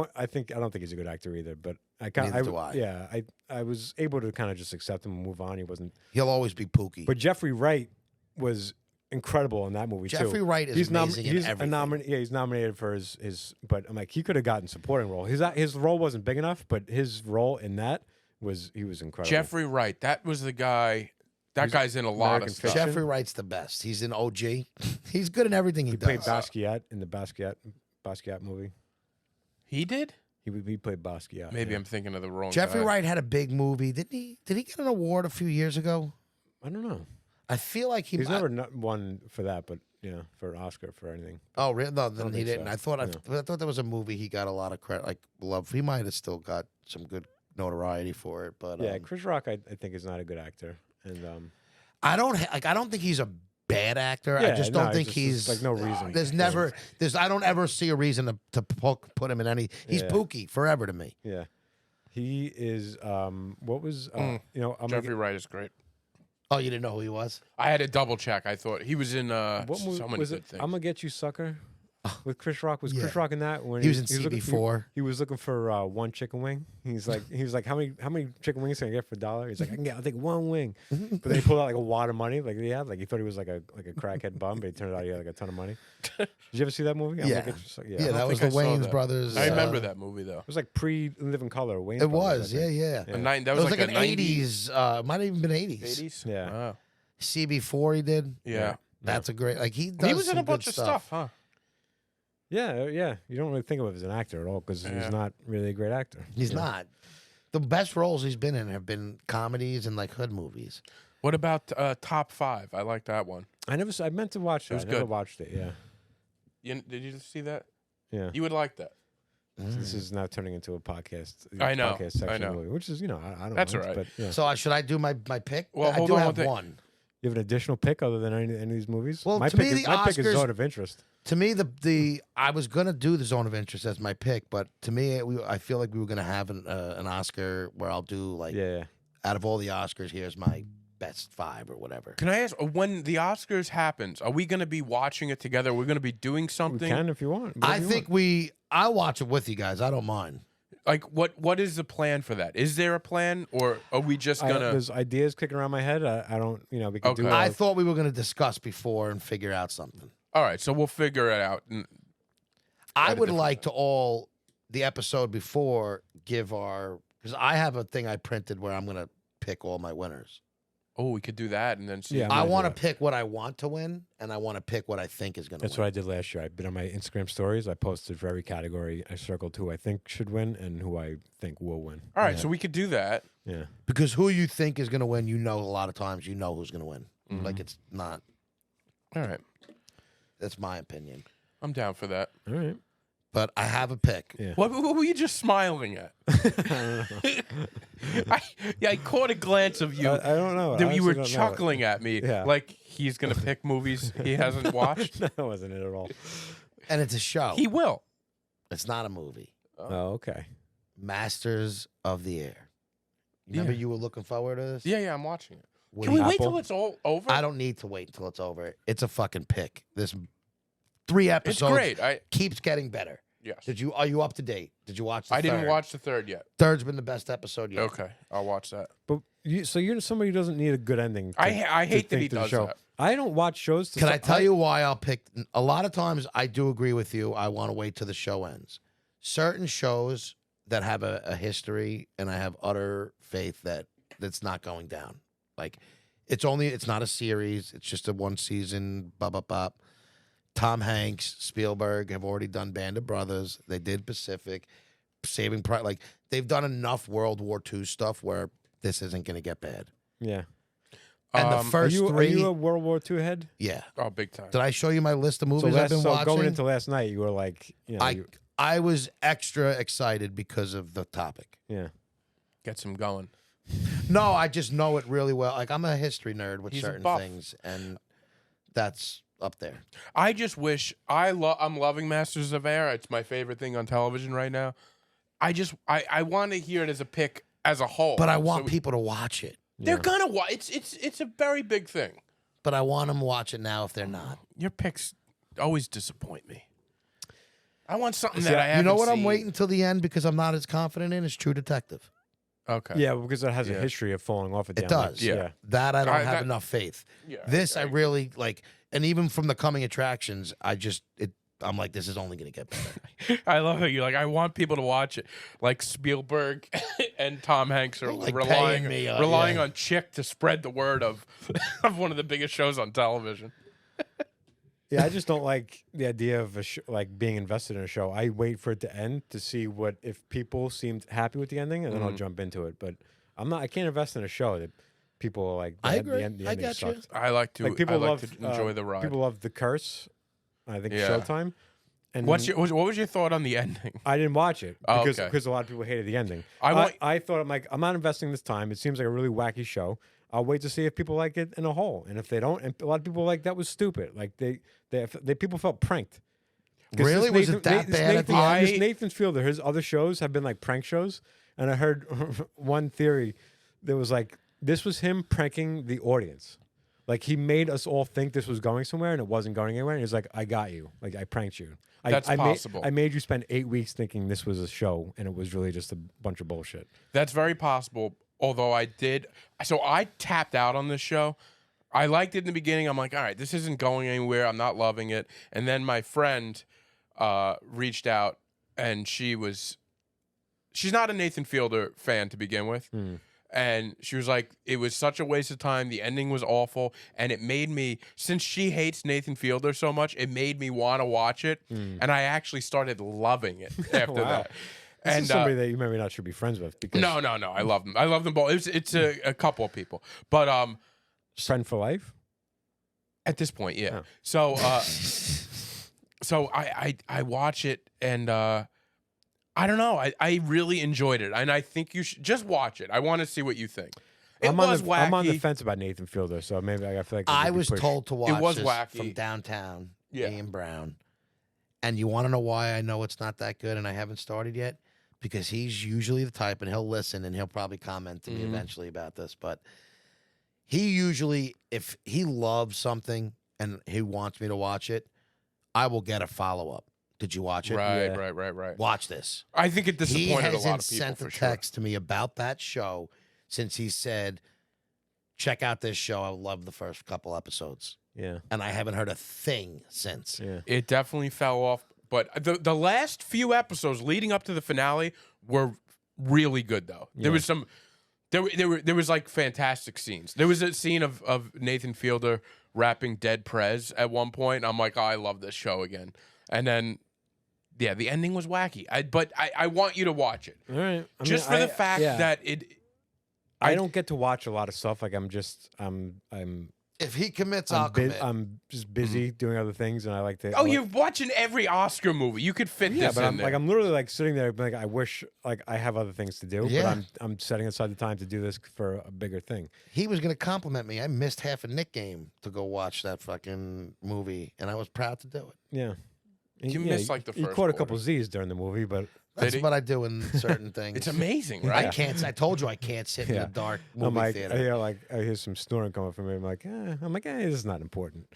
don't think he's a good actor either, but I kind Neither do I. Yeah, I was able to kind of just accept him and move on. He wasn't, He'll always be Pookie. but Jeffrey Wright was incredible in that movie too. Jeffrey Wright is amazing in he's everything. he's nominated for his. But I'm like, he could have gotten supporting role. His role wasn't big enough, but his role in that was incredible. Jeffrey Wright. That was the guy. That guy's in a lot American of stuff. Fiction. Jeffrey Wright's the best. He's in OG. He's good in everything he, he does. played Basquiat in the Basquiat movie. He did? He played Basquiat. Maybe yeah. I'm thinking of the wrong Jeffrey guy. Wright had a big movie, didn't he? Did he get an award a few years ago? I don't know. I feel like he He's might. never won for that, but for an Oscar for anything. Oh, really? No, then don't he think didn't. so. I thought No. I thought there was a movie he got a lot of credit, like love. He might have still got some good notoriety for it, but Yeah, Chris Rock, I think is not a good actor, and I don't think he's a bad bad actor. I just don't think he's like no reason. I don't ever see a reason to put him in any. He's Pookie forever to me. Yeah, he is. What was Jeffrey Wright is great. Oh, you didn't know who he was? I had to double check. I thought he was in what movie so many was good it? things. I'm gonna get you, sucker. With Chris Rock, Chris Rock in that? When he was in looking- CB4. He was looking for one chicken wing. He was like, how many chicken wings can I get for $1? He's like, I'll take one wing. But then he pulled out like a wad of money, like he had, like he thought he was like a crackhead bum, but it turned out he had like a ton of money. Did you ever see that movie? Yeah. That was the think I saw Wayans that. brothers. I remember that movie though. It was like pre-Living Color. Wayne's It Brothers, was, I think. yeah. That It was, was like an 90s. 80s. Might have even been 80s. 80s. Yeah. Wow. CB4 he did. Yeah. That's a great. Like he does. He was in some a bunch good of stuff, huh? Yeah. You don't really think of him as an actor at all because he's not really a great actor. He's not. The best roles he's been in have been comedies and like hood movies. What about Top 5? I like that one. I meant to watch that. was I never good. watched it. Yeah. Did you see that? Yeah. You would like that. This is now turning into a podcast. I know, Podcast section I know. of the movie, which is, I don't That's mind, all right. But, yeah. So should I do my pick? Well, I hold do on have one thing. one. You have an additional pick other than any of these movies? Well, my to pick me, is, the my pick is Oscars- Zone of Interest. To me, the I was gonna do the Zone of Interest as my pick, but to me, I feel like we were gonna have an Oscar where I'll do like Yeah. out of all the Oscars, here's my best 5 or whatever. Can I ask, when the Oscars happens, are we going to be watching it together? We're going to be doing We something? can if you want. I think I'll watch it with you guys. I don't mind. Like, what is the plan for that? Is there a plan, or are we just going to... There's ideas kicking around my head. I don't, we could do Okay. I thought we were gonna discuss before and figure out something. All right, so we'll figure it out. I would like to the episode before give because I have a thing I printed where I'm gonna pick all my winners. Oh, we could do that and then see. Yeah, I might do want to that. pick what I want to win, and I want to pick what I think is going to That's win. what I did last year. I did on my Instagram stories. I posted for every category. I circled who I think should win and who I think will win. All right, so we could do that. Yeah. Because who you think is going to win, a lot of times you know who's going to win. Like it's not. All right, That's my opinion. I'm down for that. All right. But I have a pick. Yeah. What were you just smiling at? I caught a glance of you. I don't know. I That you were honestly don't know. chuckling at me, Yeah. like he's gonna pick movies he hasn't watched. That wasn't it at all. And it's a show. He will. It's not a movie. Oh, okay. Masters of the Air. Remember you were looking forward to this? Yeah, I'm watching it. What Can do we you- wait Apple? till it's all over? I don't need to wait until it's over. It's a fucking pick. This 3 It's episodes great. keeps getting better. Yes. Are you up to date? Did you watch the I didn't third? watch the third yet. Third's been the best episode yet. Okay, I'll watch that. But you're somebody who doesn't need a good ending. I to hate that think he to the does show. that. I don't watch shows. Can I tell you why I'll pick? A lot of times I do agree with you. I want to wait till the show ends. Certain shows that have a history, and I have utter faith that that's not going down. Like it's not a series. It's just a 1 season. Bop. Tom Hanks, Spielberg have already done Band of Brothers. They did Pacific, Saving Private. Like they've done enough World War II stuff where this isn't going to get bad. Yeah. And the Are first you, 3, are you a World War II head? yeah. Oh, big time. Did I show you my list of So, movies I've been watching? going into last night, you were like, I was extra excited because of the topic. yeah. Gets him going. No, I just know it really well. Like I'm a history nerd with He's a certain buff. things, and that's up there. I just wish I'm loving Masters of Air. It's my favorite thing on television right now. I want to hear it as a pick as a whole. But I want So people to watch it. they're gonna watch. It's a very big thing. But I want them to watch it now if they're not. Your picks always disappoint me. I want something See, that I haven't You know what I'm seen. waiting till the end because I'm not as confident in is True Detective. Okay. Yeah, because it has a Yeah. history of falling off at the It end. does. Yeah. That I don't have that- enough faith. Yeah, This I I really like, and even from the coming attractions, I'm like, this is only going to get better. I love how you're like, I want people to watch it. Like Spielberg and Tom Hanks are Like relying paying me, yeah. on Chick to spread the word of of one of the biggest shows on television. Yeah, I just don't like the idea of like being invested in a show. I wait for it to end to see if people seemed happy with the ending, and then I'll jump into it. But I can't invest in a show that people are like. I agree. The I ending got you. sucked. I like to Like people I like love to enjoy the ride. People love The Curse. I think Yeah. Showtime. And What was your thought on the ending? I didn't watch it Oh, because okay. because a lot of people hated the ending. I want- I thought I'm not investing this time. It seems like a really wacky show. I'll wait to see if people like it in a whole, and if they don't, and a lot of people like that was stupid. Like they people felt pranked. 'Cause Really? this Was it that this bad at the Nathan, end? this Nathan Fielder, his other shows have been like prank shows, and I heard one theory that was like this was him pranking the audience. Like he made us all think this was going somewhere, and it wasn't going anywhere. And he's like, "I got you. Like I pranked you. That's possible. I made you spend 8 weeks thinking this was a show, and it was really just a bunch of bullshit." That's very possible. Although I tapped out on this show. I liked it in the beginning. I'm like, all right, this isn't going anywhere. I'm not loving it. And then my friend reached out, and she's not a Nathan Fielder fan to begin with. And she was like, it was such a waste of time. The ending was awful. And it made me, since she hates Nathan Fielder so much, it made me want to watch it. And I actually started loving it after Wow. that. This And is somebody that you maybe not should be friends with. Because no, I love them. I love them both. It's a couple of people. But friend for life. at this point, yeah. Oh. So so I watch it, and I don't know. I really enjoyed it, and I think you should just watch it. I want to see what you think. It was wacky. I'm on the fence about Nathan Fielder, so maybe I feel like I was told to watch was this wacky. from Downtown, Yeah. Ian Brown. And you want to know why I know it's not that good and I haven't started yet? Because he's usually the type, and he'll listen, and he'll probably comment to me eventually about this. But he usually, if he loves something and he wants me to watch it, I will get a follow-up. Did you watch it? Right, Yeah. right. Watch this. I think it He disappointed a hasn't lot of people sent for a sure. text to me about that show since he said, check out this show. I love the first couple episodes. Yeah, And I haven't heard a thing since. yeah. It definitely fell off, but the last few episodes leading up to the finale were really good though. There was some there was like fantastic scenes. There was a scene of Nathan Fielder rapping Dead Prez at one point. And I'm like, oh, I love this show again. And then yeah, the ending was wacky. But I want you to watch it. All right. I Just mean, for the fact that I don't get to watch a lot of stuff. Like I'm If he commits, I'll commit. I'm just busy doing other things, and I like to. oh, you're watching every Oscar movie. You could fit Yeah, this but in I'm there. like I'm literally like sitting there, like I wish like I have other things to do. Yeah. But I'm setting aside the time to do this for a bigger thing. He was going to compliment me. I missed half a Nick game to go watch that fucking movie, and I was proud to do it. Yeah. And, You yeah, missed, like, the You first caught a couple quarter. Z's during the movie, but That's he? what I do in certain things. It's amazing, I right? can't. I told you I can't sit in Yeah. the dark I'm movie like theater. I hear some snoring coming from me. I'm like, this is not important.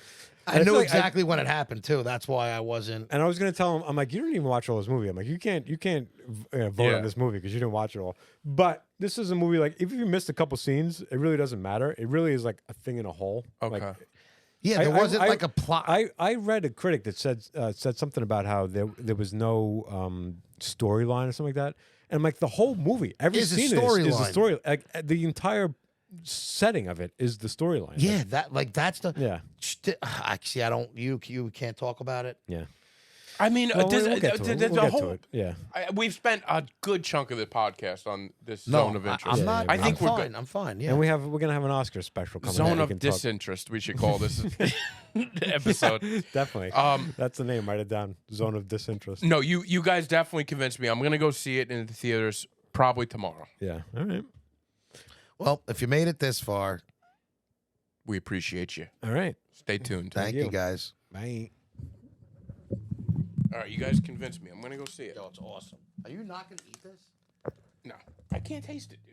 I And knew feel like exactly when it happened too. That's why I wasn't. And I was gonna tell him, I'm like, you didn't even watch all this movie. I'm like, you can't vote Yeah. on this movie because you didn't watch it all. But this is a movie like if you missed a couple scenes, it really doesn't matter. It really is like a thing in a whole. Okay. Like, Yeah, there I- wasn't I- like a plot. I read a critic that said something about how there was no storyline or something like that. And I'm like, the whole movie, every Is a scene is a storyline. story. Like the entire setting of it is the storyline. yeah, that's the. Yeah. Actually, I don't. You can't talk about it. Yeah. I mean, Well, there's- we'll get to it. there's We'll a get to whole. it. Yeah. We've spent a good chunk of the podcast on this No, zone of interest. I'm Yeah, not. yeah, I think I'm we're fine. good. I'm fine. Yeah. And we're gonna have an Oscar special coming. Zone up. of We can talk- disinterest. We should call this episode. Definitely. Um, That's the name. Write it down. Zone of disinterest. No, you guys definitely convinced me. I'm gonna go see it in the theaters probably tomorrow. Yeah. All right. Well, if you made it this far, We appreciate you. All right. Stay tuned. thank you. you guys. Bye. All right, you guys convinced me. I'm gonna go see it. Yo, it's awesome. Are you not gonna eat this? No, I can't taste it, dude.